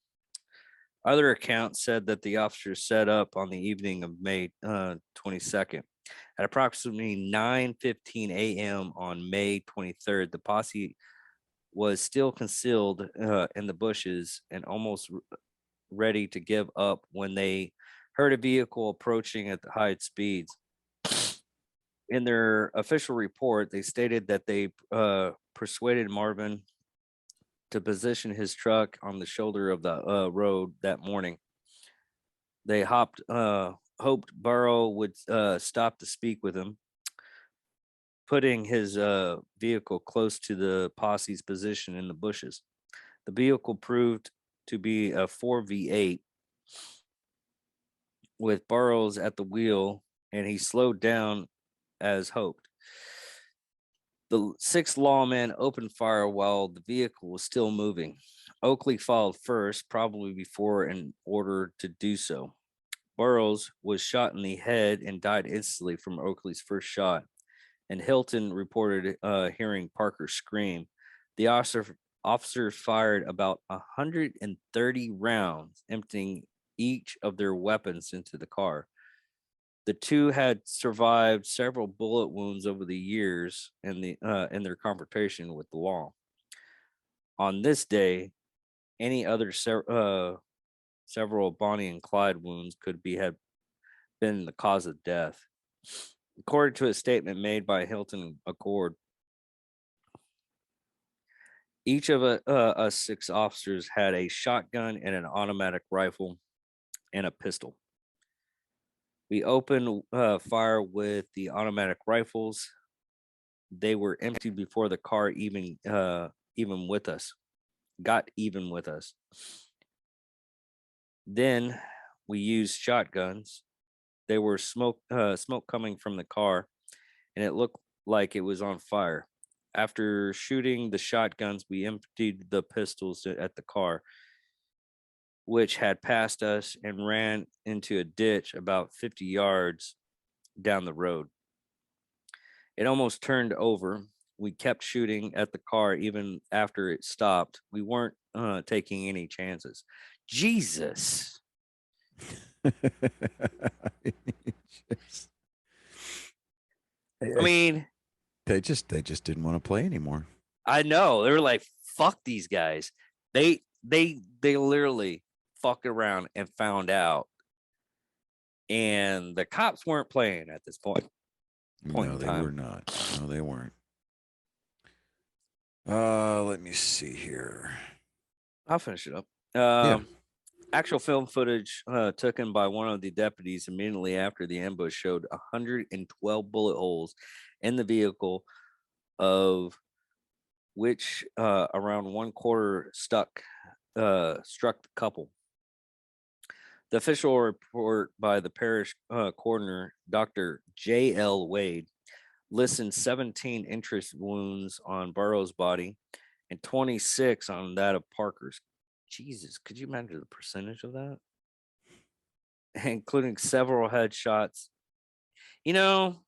Other accounts said that the officers set up on the evening of May 22nd. At approximately 9:15 a.m. on May 23rd, the posse was still concealed in the bushes and almost ready to give up when they heard a vehicle approaching at the high speeds. In their official report, they stated that they persuaded Marvin to position his truck on the shoulder of the road that morning. They hoped Burrow would stop to speak with him, putting his vehicle close to the posse's position in the bushes. The vehicle proved to be a 4V8 with Burroughs at the wheel, and he slowed down as hoped. The 6 lawmen opened fire while the vehicle was still moving. Oakley followed first, probably before in order to do so. Burroughs was shot in the head and died instantly from Oakley's first shot, and Hilton reported hearing Parker scream. The officers fired about 130 rounds, emptying each of their weapons into the car. The 2 had survived several bullet wounds over the years in their confrontation with the law. On this day, Any other several Bonnie and Clyde wounds could have been the cause of death. According to a statement made by Hilton Accord, each of us 6 officers had a shotgun and an automatic rifle and a pistol. We opened fire with the automatic rifles. They were emptied before the car even with us got even with us. Then we used shotguns. There were smoke coming from the car, and it looked like it was on fire. After shooting the shotguns, we emptied the pistols at the car, which had passed us, and ran into a ditch about 50 yards down the road. It almost turned over. We kept shooting at the car even after it stopped. We weren't taking any chances. Jesus. Just- I mean, they just didn't want to play anymore. I know. They were like, fuck these guys. They literally fucked around and found out. And the cops weren't playing at this point. No, they were not. No, they weren't. Let me see here. I'll finish it up. Yeah. Actual film footage taken by one of the deputies immediately after the ambush showed 112 bullet holes in the vehicle, of which around 1/4 struck the couple. The official report by the parish coroner, Dr. J.L. Wade, listed 17 interest wounds on Burroughs' body and 26 on that of Parker's. Jesus, could you imagine the percentage of that? Including several headshots. You know,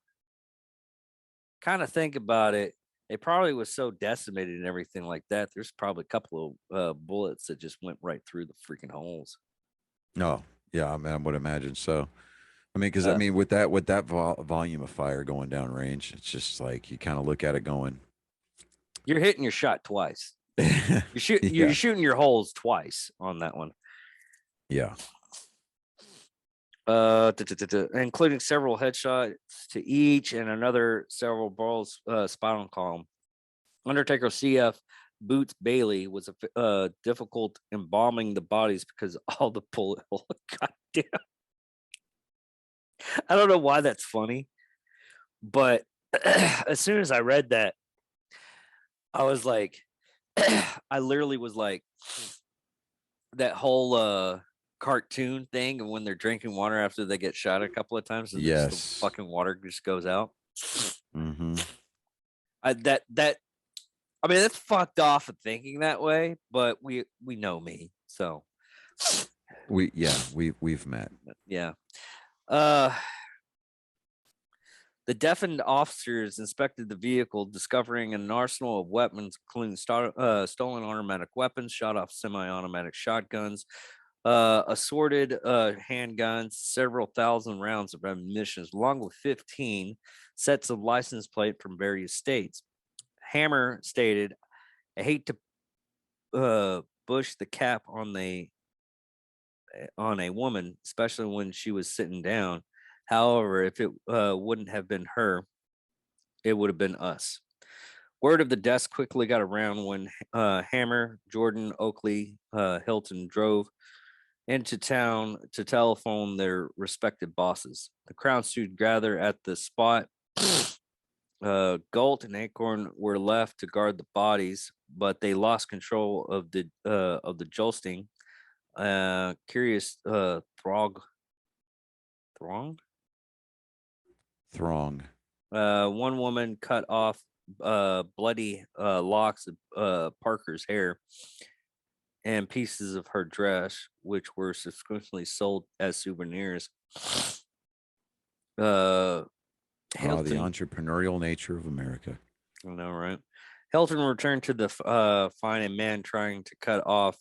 kind of think about it. They probably was so decimated and everything like that. There's probably a couple of bullets that just went right through the freaking holes. No. Yeah, I mean, I would imagine so. I mean, because Uh, with that volume of fire going down range, it's just like you kind of look at it going. you're hitting your shot twice. You're Yeah. shooting your holes twice on that one. Yeah. Including several headshots to each and another several balls spinal column. Undertaker CF Boots Bailey was difficult embalming the bodies because all the bullet hole. Goddamn. I don't know why that's funny, but as soon as I read that, I was like, I literally was like, that whole cartoon thing of when they're drinking water after they get shot a couple of times and just the Yes. fucking water just goes out. Mm-hmm. That I mean, that's fucked off of thinking that way, but we know me, so We've met. yeah. Uh, the deafened officers inspected the vehicle, discovering an arsenal of weapons, including stolen automatic weapons, shot-off semi-automatic shotguns, assorted handguns, several thousand rounds of ammunition, along with 15 sets of license plate from various states. Hammer stated, "I hate to push the cap on a woman, especially when she was sitting down. However, if it wouldn't have been her, it would have been us." Word of the deaths quickly got around when Hammer, Jordan, Oakley, Hilton drove into town to telephone their respective bosses. The crowd soon gathered at the spot. Galt and Acorn were left to guard the bodies, but they lost control of the jolting. Curious throng. One woman cut off bloody locks of Parker's hair and pieces of her dress, which were subsequently sold as souvenirs. The Hilton, entrepreneurial nature of America. I know, right? Hilton returned to the find a man trying to cut off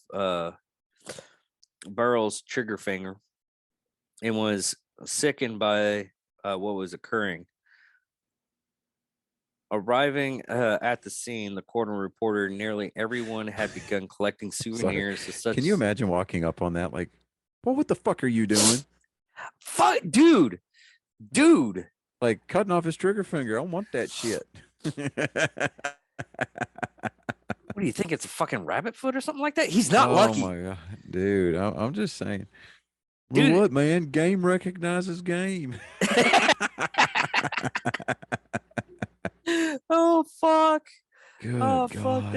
Burroughs' trigger finger and was sickened by what was occurring. Arriving at the scene, the coroner reported nearly everyone had begun collecting Sorry. souvenirs as Can such. you imagine walking up on that like, well, what the fuck are you doing? Fuck, dude. Like cutting off his trigger finger. I don't want that shit. What do you think? It's a fucking rabbit foot or something like that? He's not Oh lucky, my god, dude! I'm just saying. Well, dude. what, man? Game recognizes game. Oh fuck. Oh Good fuck. God.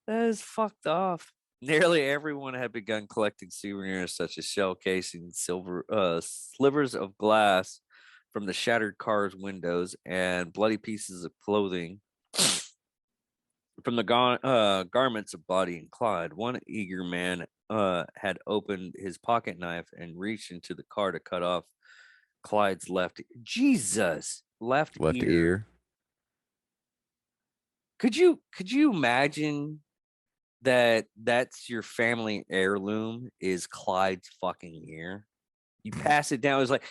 That is fucked off. Nearly everyone had begun collecting souvenirs such as shell casings, silver slivers of glass from the shattered car's windows, and bloody pieces of clothing from the garments of Body and Clyde. One eager man had opened his pocket knife and reached into the car to cut off Clyde's Jesus left Left ear. ear. Could you imagine that that's your family heirloom is Clyde's fucking ear? You pass it down. It's like,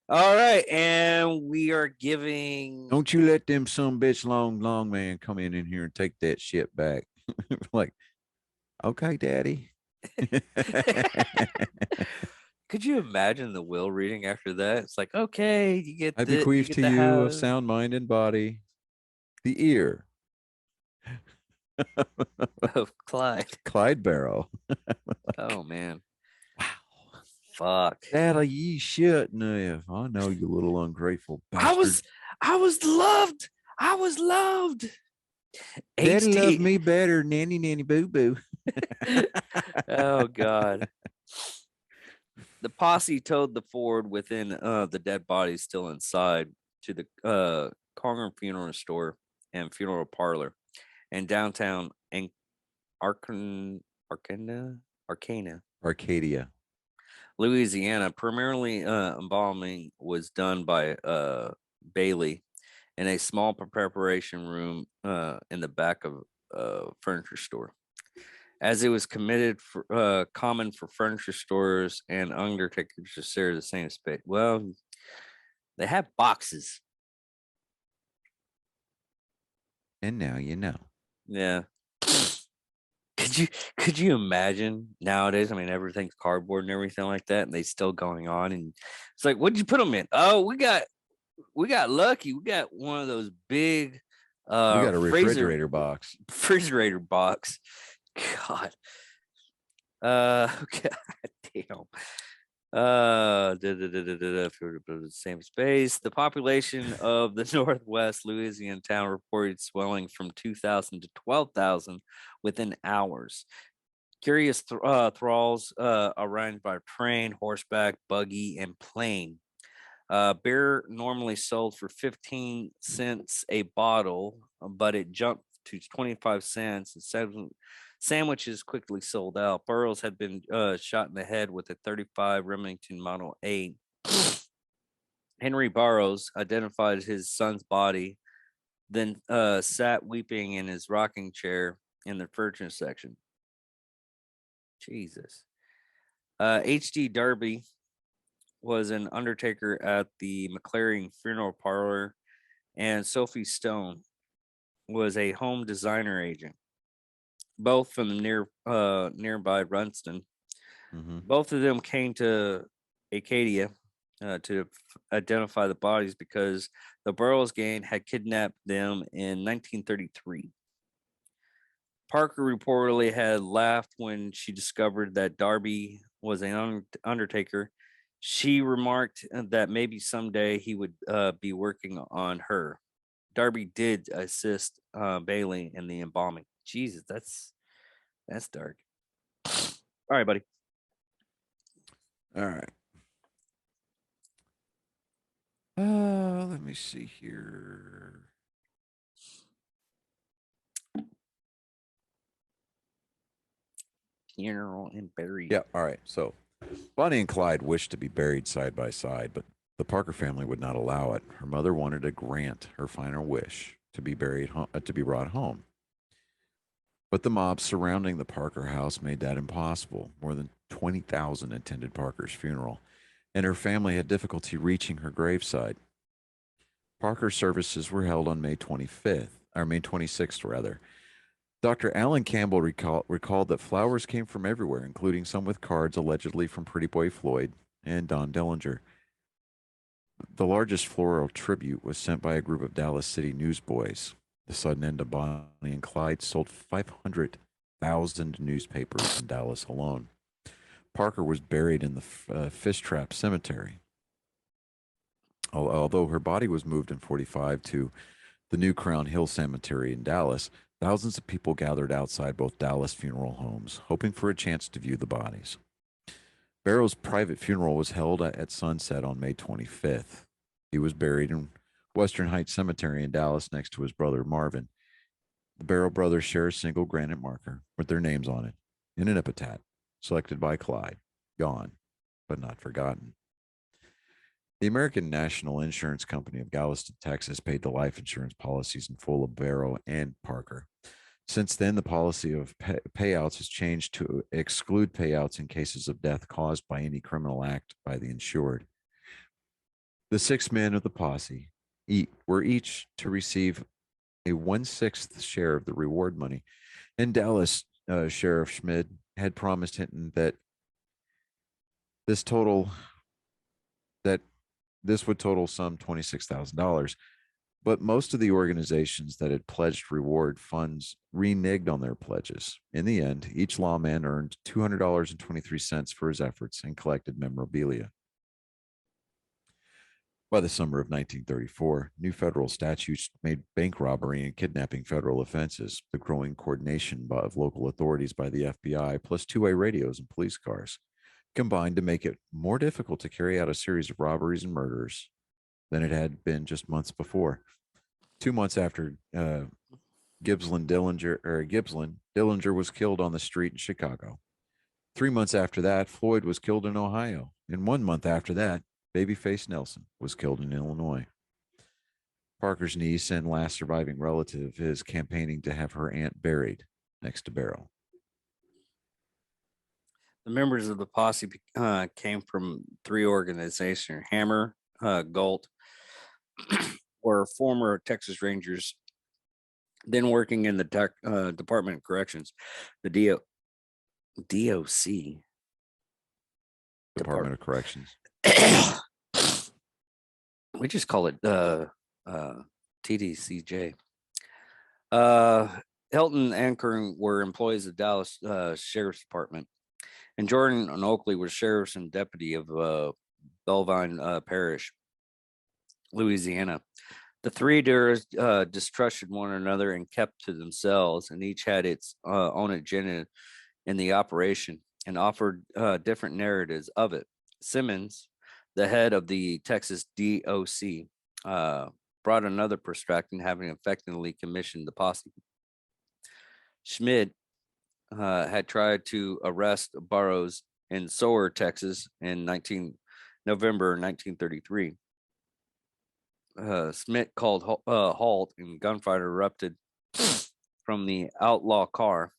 all right, and we are giving. Don't you let them some bitch long man come in here and take that shit back. Like, okay, daddy. Could you imagine the will reading after that? It's like, okay, I you bequeath get to the you of house. sound mind and body the ear. Of Clyde. Clyde Barrow. Oh man, Wow. fuck. Daddy, ye shouldn't have. I know, you little ungrateful I bastard. was, I was loved. I was loved. Daddy loved HD. me better than nanny boo boo. Oh God. The posse towed the Ford within the dead bodies still inside to the Conger Funeral Store and Funeral Parlor in downtown Arcana, Arcana, Arcadia. Louisiana. Primarily, embalming was done by Bailey in a small preparation room in the back of a furniture store. As it was common for furniture stores and undertakers to share the same space. Well, they have boxes. And now you know. Yeah. Could you could you imagine nowadays? I mean, everything's cardboard and everything like that, and they still going on. And it's like, what did you put them in? Oh, we got lucky. We got one of those big We got a freezer refrigerator box. refrigerator box. God. God damn. The same space. The population of the Northwest Louisiana town reported swelling from 2,000 to 12,000 within hours. Curious thralls arranged by train, horseback, buggy, and plane. Beer normally sold for 15 cents a bottle, but it jumped to 25 cents. And sandwiches quickly sold out. Burroughs had been shot in the head with a 35 Remington Model 8. Henry Burroughs identified his son's body, then sat weeping in his rocking chair in the furniture section. Jesus. H.D. Darby was an undertaker at the McLaren Funeral Parlor, and Sophie Stone was a home designer agent, both from the nearby Runston. Mm-hmm. Both of them came to Acadia to identify the bodies because the Burroughs gang had kidnapped them in 1933. Parker reportedly had laughed when she discovered that Darby was an undertaker. She remarked that maybe someday he would be working on her. Darby did assist Bailey in the embalming. Jesus, that's dark. All right, buddy. All right. Let me see here. Funeral and burial. Yeah. All right. So Bonnie and Clyde wished to be buried side by side, but the Parker family would not allow it. Her mother wanted to grant her final wish to be to be brought home. But the mob surrounding the Parker house made that impossible. More than 20,000 attended Parker's funeral, and her family had difficulty reaching her graveside. Parker's services were held on May 25th, or May 26th, rather. Dr. Alan Campbell recalled that flowers came from everywhere, including some with cards allegedly from Pretty Boy Floyd and Don Dillinger. The largest floral tribute was sent by a group of Dallas City newsboys. The sudden end of Bonnie and Clyde sold 500,000 newspapers in Dallas alone. Parker was buried in the Fish Trap Cemetery. Although her body was moved in 45 to the New Crown Hill Cemetery in Dallas, thousands of people gathered outside both Dallas funeral homes, hoping for a chance to view the bodies. Barrow's private funeral was held at sunset on May 25th. He was buried in Western Heights Cemetery in Dallas next to his brother Marvin. The Barrow brothers share a single granite marker with their names on it in an epitaph selected by Clyde, gone, but not forgotten. The American National Insurance Company of Galveston, Texas, paid the life insurance policies in full of Barrow and Parker. Since then, the policy of payouts has changed to exclude payouts in cases of death caused by any criminal act by the insured. The 6 men of the posse were each to receive a 1/6 share of the reward money, and Dallas Sheriff Schmid had promised Hinton that this total that this would total some $26,000. But most of the organizations that had pledged reward funds reneged on their pledges. In the end, each lawman earned $200.23 for his efforts and collected memorabilia. By the summer of 1934, new federal statutes made bank robbery and kidnapping federal offenses. The growing coordination of local authorities by the FBI, plus two-way radios and police cars, combined to make it more difficult to carry out a series of robberies and murders than it had been just months before. 2 months after Dillinger was killed on the street in Chicago. 3 months after that, Floyd was killed in Ohio. And 1 month after that, Babyface Nelson was killed in Illinois. Parker's niece and last surviving relative is campaigning to have her aunt buried next to Barrow. The members of the posse came from 3 organizations: Hammer, Galt, were former Texas Rangers, then working in the Department of Corrections, the DOC. Department of Corrections. We just call it TDCJ. Hilton and Kern were employees of Dallas Sheriff's Department, and Jordan and Oakley were sheriffs and deputy of Belvine Parish, Louisiana. The 3 distrusted one another and kept to themselves, and each had its own agenda in the operation and offered different narratives of it. Simmons, the head of the Texas DOC, brought another perspective, having effectively commissioned the posse. Schmid had tried to arrest Burroughs in Sowell, Texas in November 1933. Smith called halt, and gunfire erupted from the outlaw car,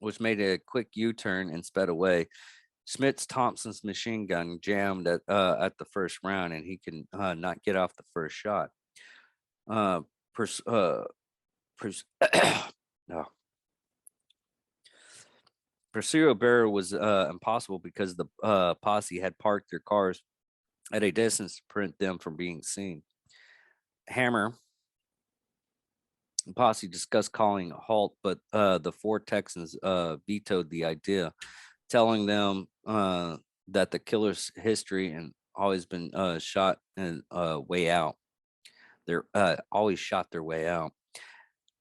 which made a quick U-turn and sped away. Smith's Thompson's machine gun jammed at the first round, and he could not get off the first shot. No. Pursuit Barrow was impossible because the posse had parked their cars at a distance to prevent them from being seen. Hammer and posse discussed calling a halt, but the 4 Texans vetoed the idea, telling them that the killer's history and always been shot and way out. They're always shot their way out,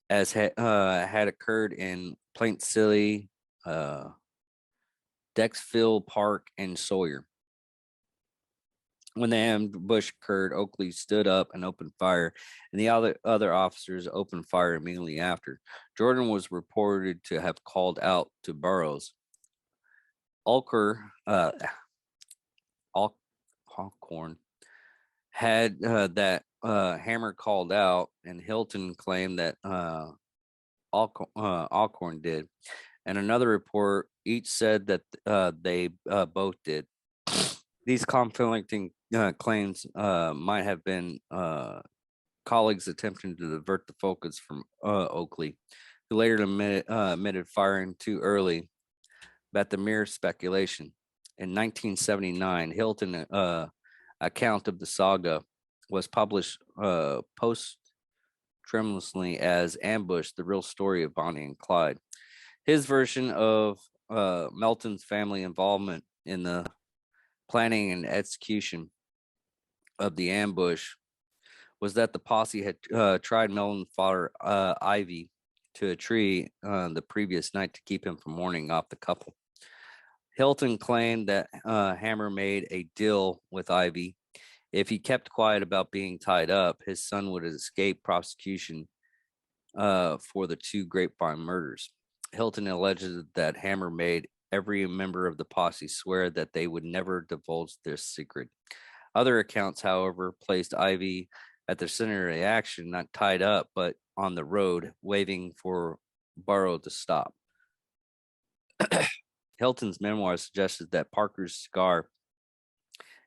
as had occurred in Plaint City, Dexville Park, and Sawyer. When the ambush occurred, Oakley stood up and opened fire, and the other officers opened fire immediately after. Jordan was reported to have called out to Burroughs. Alcorn had that Hammer called out, and Hilton claimed that Alcorn did. And another report each said that they both did. These conflicting claims might have been colleagues attempting to divert the focus from Oakley, who later admitted firing too early, but the mere speculation. In 1979, Hilton account of the saga was published posthumously as Ambush, the real story of Bonnie and Clyde. His version of Melton's family involvement in the planning and execution of the ambush was that the posse had tried Melton's father, Ivy, to a tree the previous night to keep him from warning off the couple. Hilton claimed that Hammer made a deal with Ivy. If he kept quiet about being tied up, his son would escape prosecution for the two Grapevine murders. Hilton alleged that Hammer made every member of the posse swear that they would never divulge this secret. Other accounts, however, placed Ivy at the center of the action, not tied up, but on the road, waving for Burrow to stop. Hilton's memoir suggested that Parker's cigar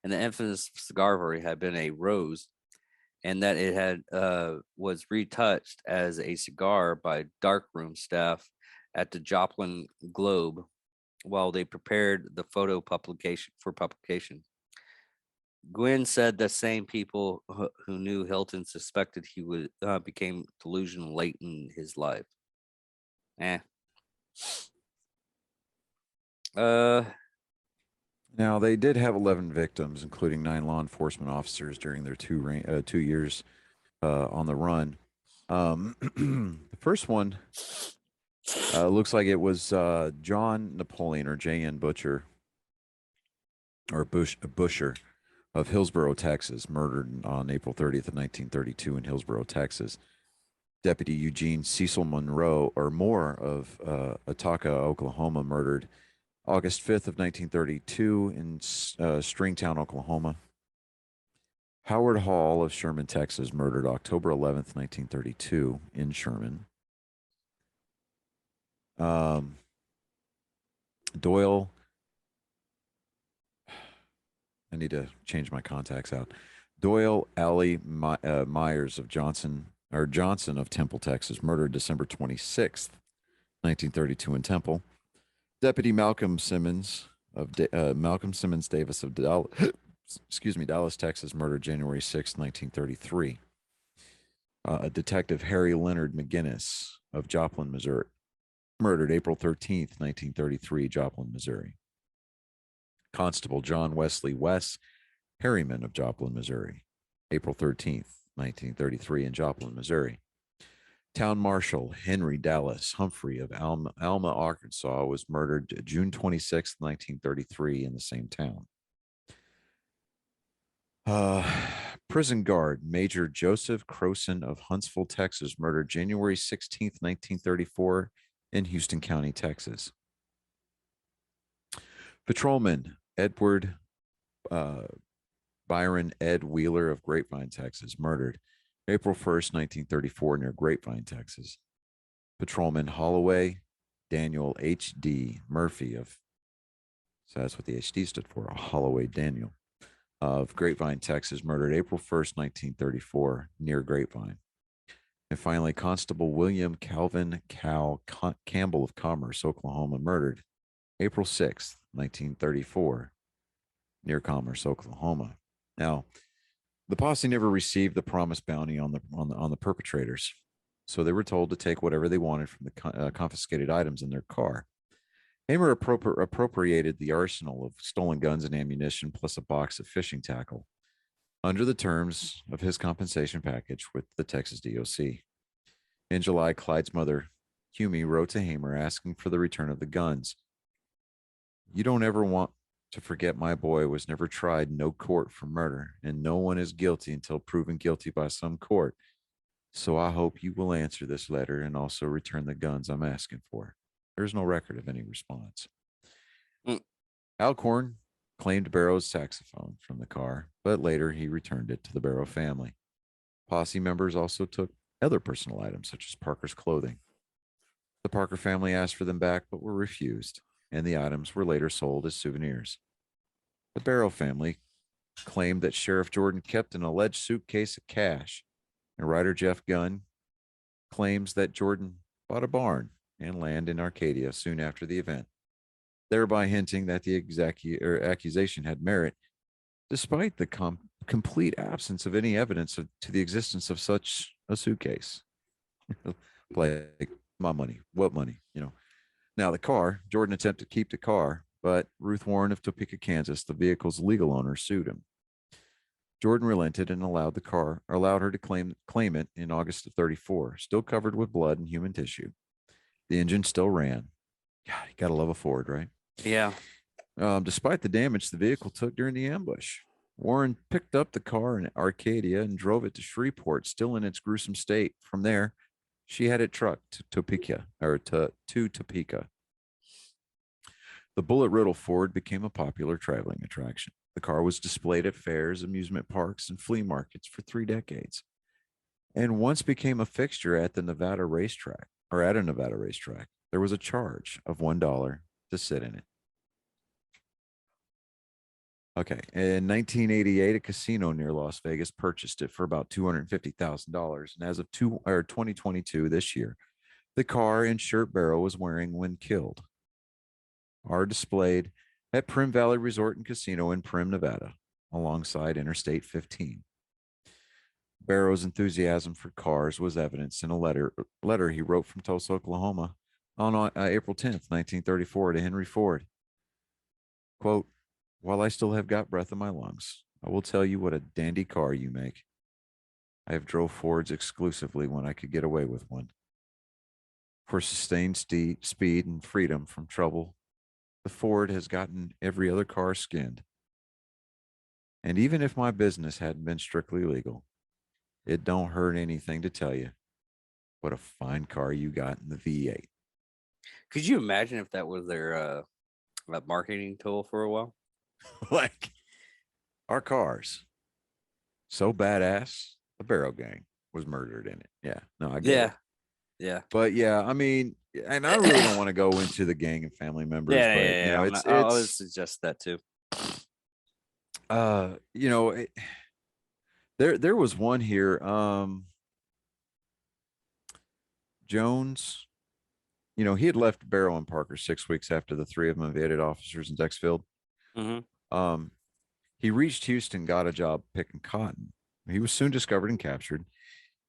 and the infamous cigar variety had been a rose, and that it had was retouched as a cigar by darkroom staff at the Joplin Globe while they prepared the photo publication. Gwynn said the same people who knew Hilton suspected he would became delusional late in his life. Eh. Now, they did have 11 victims, including 9 law enforcement officers during their 2 years on the run. The first one looks like it was John Napoleon, or J.N. Butcher, or Busher of Hillsborough, Texas, murdered on April 30th of 1932 in Hillsborough, Texas. Deputy Eugene Cecil Monroe, or Moore of Ataka, Oklahoma, murdered August 5th of 1932 in Stringtown, Oklahoma. Howard Hall of Sherman, Texas, murdered October 11th, 1932 in Sherman. Doyle, I need to change my contacts out. Doyle Alley Myers of Johnson of Temple, Texas, murdered December 26th, 1932 in Temple. Deputy Malcolm Simmons Davis of Dallas, Texas, murdered January 6, 1933. Detective Harry Leonard McGinnis of Joplin, Missouri, murdered April 13th, 1933, Joplin, Missouri. Constable John Wesley West Harriman of Joplin, Missouri, April 13th, 1933, in Joplin, Missouri. Town Marshal Henry Dallas Humphrey of Alma, Arkansas, was murdered June 26, 1933, in the same town. Prison guard Major Joseph Croson of Huntsville, Texas, murdered January 16, 1934, in Houston County, Texas. Patrolman Edward Byron Ed Wheeler of Grapevine, Texas, murdered April 1st, 1934, near Grapevine, Texas. Patrolman Holloway Daniel H.D. Murphy so that's what the HD stood for, Holloway Daniel, of Grapevine, Texas, murdered April 1st, 1934, near Grapevine. And finally, Constable William Calvin Campbell of Commerce, Oklahoma, murdered April 6th, 1934, near Commerce, Oklahoma. Now, the posse never received the promised bounty on the perpetrators, so they were told to take whatever they wanted from the confiscated items in their car. Hamer appropriated the arsenal of stolen guns and ammunition, plus a box of fishing tackle, under the terms of his compensation package with the Texas DOC. In July, Clyde's mother, Humie, wrote to Hamer asking for the return of the guns. "You don't ever want to forget my boy was never tried no court for murder, and no one is guilty until proven guilty by some court. So I hope you will answer this letter and also return the guns I'm asking for." There's no record of any response. Alcorn claimed Barrow's saxophone from the car, but later he returned it to the Barrow family. Posse members also took other personal items, such as Parker's clothing. The Parker family asked for them back, but were refused, and the items were later sold as souvenirs. The Barrow family claimed that Sheriff Jordan kept an alleged suitcase of cash And writer Jeff Gunn claims that Jordan bought a barn and land in Arcadia soon after the event, thereby hinting that the accusation had merit, despite the complete absence of any evidence to the existence of such a suitcase. Like, my money, what money, Now, the car, Jordan attempted to keep the car, but Ruth Warren of Topeka, Kansas, the vehicle's legal owner, sued him. Jordan relented and allowed her to claim it in August of 34, still covered with blood and human tissue. The engine still ran. God, you gotta love a Ford, right? Yeah. Despite the damage the vehicle took during the ambush, Warren picked up the car in Arcadia and drove it to Shreveport, still in its gruesome state. From there, she had it trucked to Topeka. The bullet riddle Ford became a popular traveling attraction. The car was displayed at fairs, amusement parks, and flea markets for 3 decades, and once became a fixture at a Nevada racetrack. There was a charge of $1 to sit in it. Okay. In 1988, a casino near Las Vegas purchased it for about $250,000. And as of 2022, this year, the car and shirt Barrow was wearing when killed are displayed at Prim Valley Resort and Casino in Prim, Nevada, alongside Interstate 15. Barrow's enthusiasm for cars was evidenced in a letter he wrote from Tulsa, Oklahoma on April 10th, 1934 to Henry Ford. Quote, "While I still have got breath in my lungs, I will tell you what a dandy car you make. I have drove Fords exclusively when I could get away with one. For sustained speed and freedom from trouble, the Ford has gotten every other car skinned. And even if my business hadn't been strictly legal, it don't hurt anything to tell you what a fine car you got in the V8." Could you imagine if that was their marketing tool for a while? Like, our cars, so badass, the Barrow Gang was murdered in it. Yeah, no, I get it. Yeah. But yeah, I mean, and I really don't want to go into the gang and family members, but I would it's suggest that too. you know, there was one here, Jones. He had left Barrow and Parker 6 weeks after the three of them evaded officers in Dexfield. Mm-hmm. He reached Houston, got a job picking cotton. He was soon discovered and captured.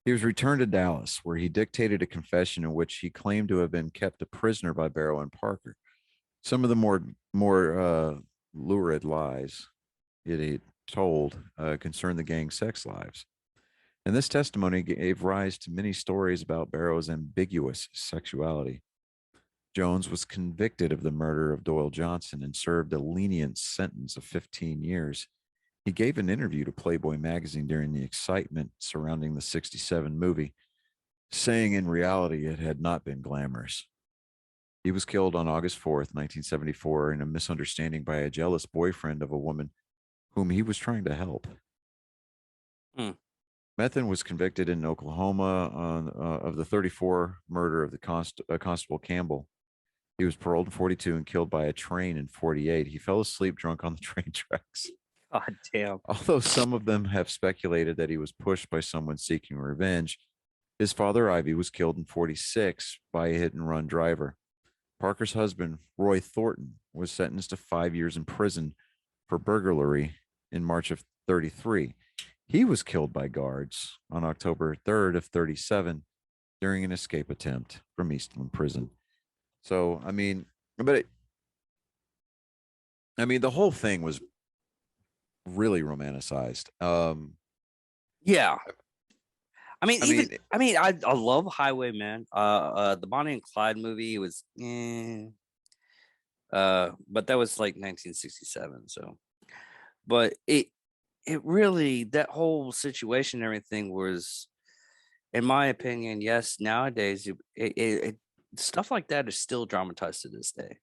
He was returned to Dallas, where he dictated a confession in which he claimed to have been kept a prisoner by Barrow and Parker. Some of the more lurid lies he told concerned the gang's sex lives. And this testimony gave rise to many stories about Barrow's ambiguous sexuality. Jones was convicted of the murder of Doyle Johnson and served a lenient sentence of 15 years. He gave an interview to Playboy magazine during the excitement surrounding the 1967 movie, saying in reality it had not been glamorous. He was killed on August 4th, 1974, in a misunderstanding by a jealous boyfriend of a woman whom he was trying to help. Methven was convicted in Oklahoma of the 34 murder of the Constable Campbell. He was paroled in 42 and killed by a train in 48. He fell asleep drunk on the train tracks. God damn. Although some of them have speculated that he was pushed by someone seeking revenge, his father, Ivy, was killed in 46 by a hit and run driver. Parker's husband, Roy Thornton, was sentenced to 5 years in prison for burglary in March of 33. He was killed by guards on October 3rd of 37 during an escape attempt from Eastland Prison. So, I mean, the whole thing was really romanticized. Yeah. I love Highwayman. The Bonnie and Clyde movie was, but that was like 1967. So, but it really, that whole situation and everything was, in my opinion, yes, nowadays it stuff like that is still dramatized to this day.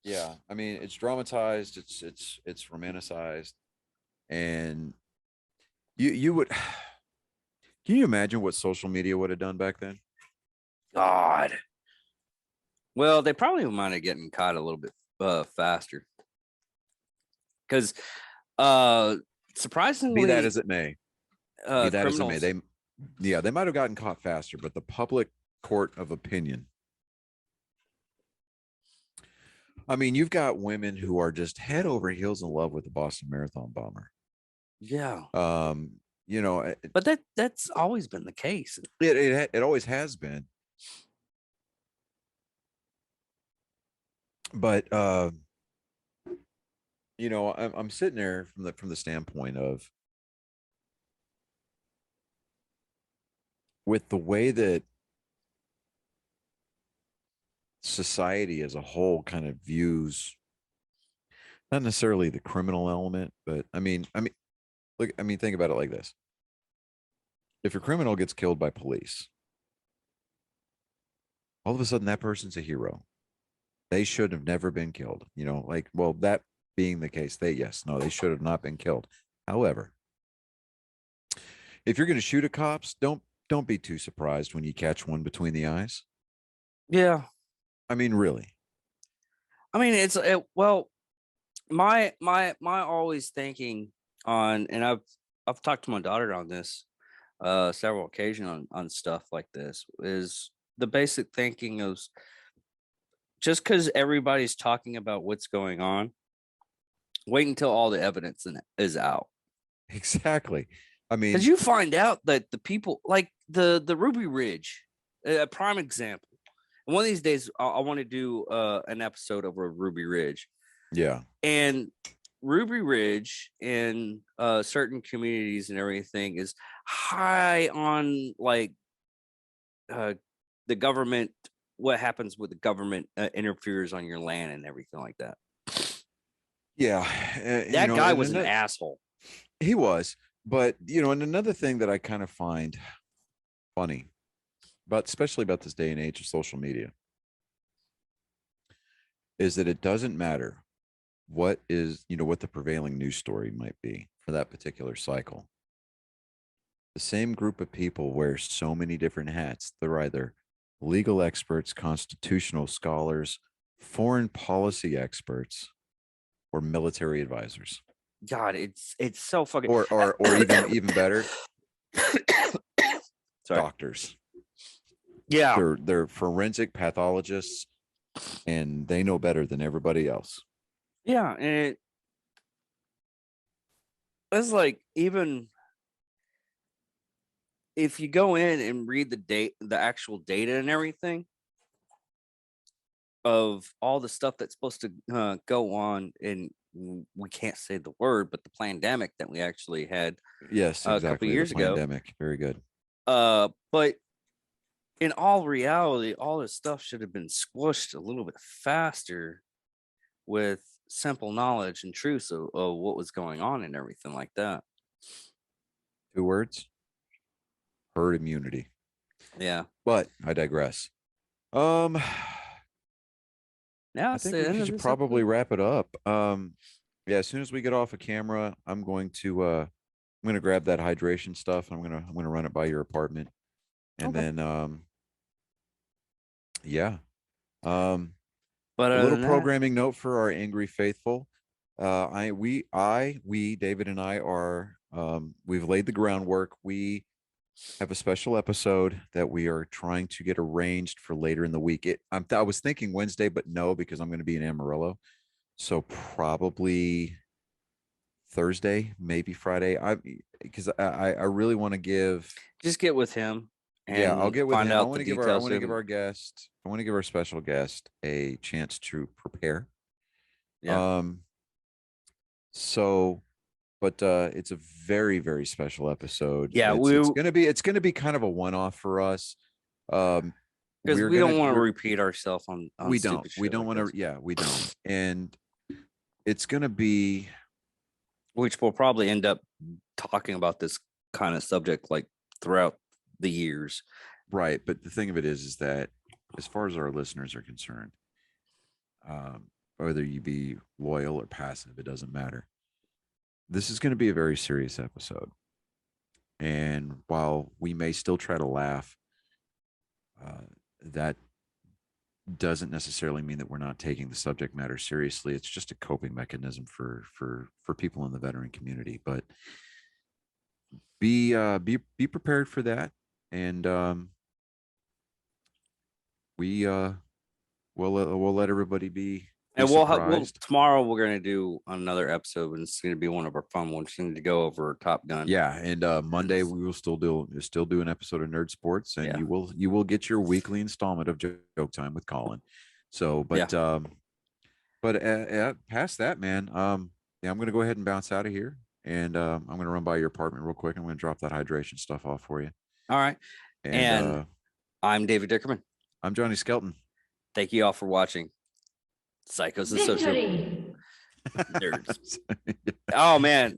Yeah, I mean, it's dramatized, it's romanticized, and you would can you imagine what social media would have done back then? God. Well, they probably might have gotten caught a little bit faster. Because surprisingly, Be that as it may, criminals, Yeah, they might have gotten caught faster, but the public court of opinion. I mean, you've got women who are just head over heels in love with the Boston Marathon bomber. Yeah. Um, you know, But that's always been the case. it always has been. But you know, I'm sitting there from the standpoint of with the way that society as a whole kind of views not necessarily the criminal element, but look, think about it like this. If a criminal gets killed by police, all of a sudden that person's a hero. They should have never been killed. You know, like, well, that being the case, they should have not been killed. However, if you're going to shoot at cops, don't be too surprised when you catch one between the eyes. Yeah. I mean, really. I mean, well, my always thinking on, and I've talked to my daughter on this several occasions on stuff like this, is the basic thinking of just because everybody's talking about what's going on, wait until all the evidence is out. Exactly. I Because mean, you find out that the people like the Ruby Ridge, a prime example. And one of these days, I want to do an episode over Ruby Ridge. yeah. And Ruby Ridge in certain communities and everything is high on like the government. What happens with the government interferes on your land and everything like that. Yeah. That guy was an asshole. He was. But, you know, and another thing that I kind of find funny, but especially about this day and age of social media, is that it doesn't matter what the prevailing news story might be for that particular cycle. The same group of people wear so many different hats. They're either legal experts, constitutional scholars, foreign policy experts, or military advisors. God, it's so fucking or even better, doctors. Yeah, They're forensic pathologists, and they know better than everybody else. yeah, and it's like even if you go in and read the actual data and everything of all the stuff that's supposed to go on, and we can't say the word, but the pandemic that we actually had Yes, a couple exactly. years The ago. pandemic. Very good. But in all reality, all this stuff should have been squished a little bit faster with simple knowledge and truth of what was going on and everything like that. 2 words: herd immunity. Yeah. But I digress. Um, Now I it's think the we end of should this probably episode. wrap it up. Yeah, as soon as we get off a camera, I'm going to grab that hydration stuff. I'm going to run it by your apartment. And Okay. then yeah. Um But a other little than that, programming note for our angry faithful. We David and I are we've laid the groundwork. We have a special episode that we are trying to get arranged for later in the week. I was thinking Wednesday, but no, because I'm going to be in Amarillo. So probably Thursday, maybe Friday. I really want to give. just get with him Yeah, I'll and get with find him. out the details. I want to give our special guest a chance to prepare. Yeah. Um so but it's a very, very special episode. Yeah. It's gonna be kind of a one-off for us. Um Because we're we gonna don't want to we're repeat ourselves on stupid we shit don't like want to, this, yeah, we don't. And it's gonna be which we'll probably end up talking about this kind of subject like throughout the years. right. But the thing of it is that as far as our listeners are concerned, whether you be loyal or passive, it doesn't matter. This is going to be a very serious episode. And while we may still try to laugh, that doesn't necessarily mean that we're not taking the subject matter seriously. It's just a coping mechanism for people in the veteran community. But be prepared for that, and we'll let everybody be And we'll surprised. tomorrow we're gonna do another episode, and it's gonna be one of our fun ones. We need to go over Top Gun. Yeah, and Monday we will still do an episode of Nerd Sports, and Yeah. you will get your weekly installment of Joke Time with Colin. So, but past that, man, yeah, I'm gonna go ahead and bounce out of here, and I'm gonna run by your apartment real quick. I'm gonna drop that hydration stuff off for you. All right. And And I'm David Dickerman. I'm Johnny Skelton. Thank you all for watching Psychos and Sociopaths. Victory! Nerds. Oh man,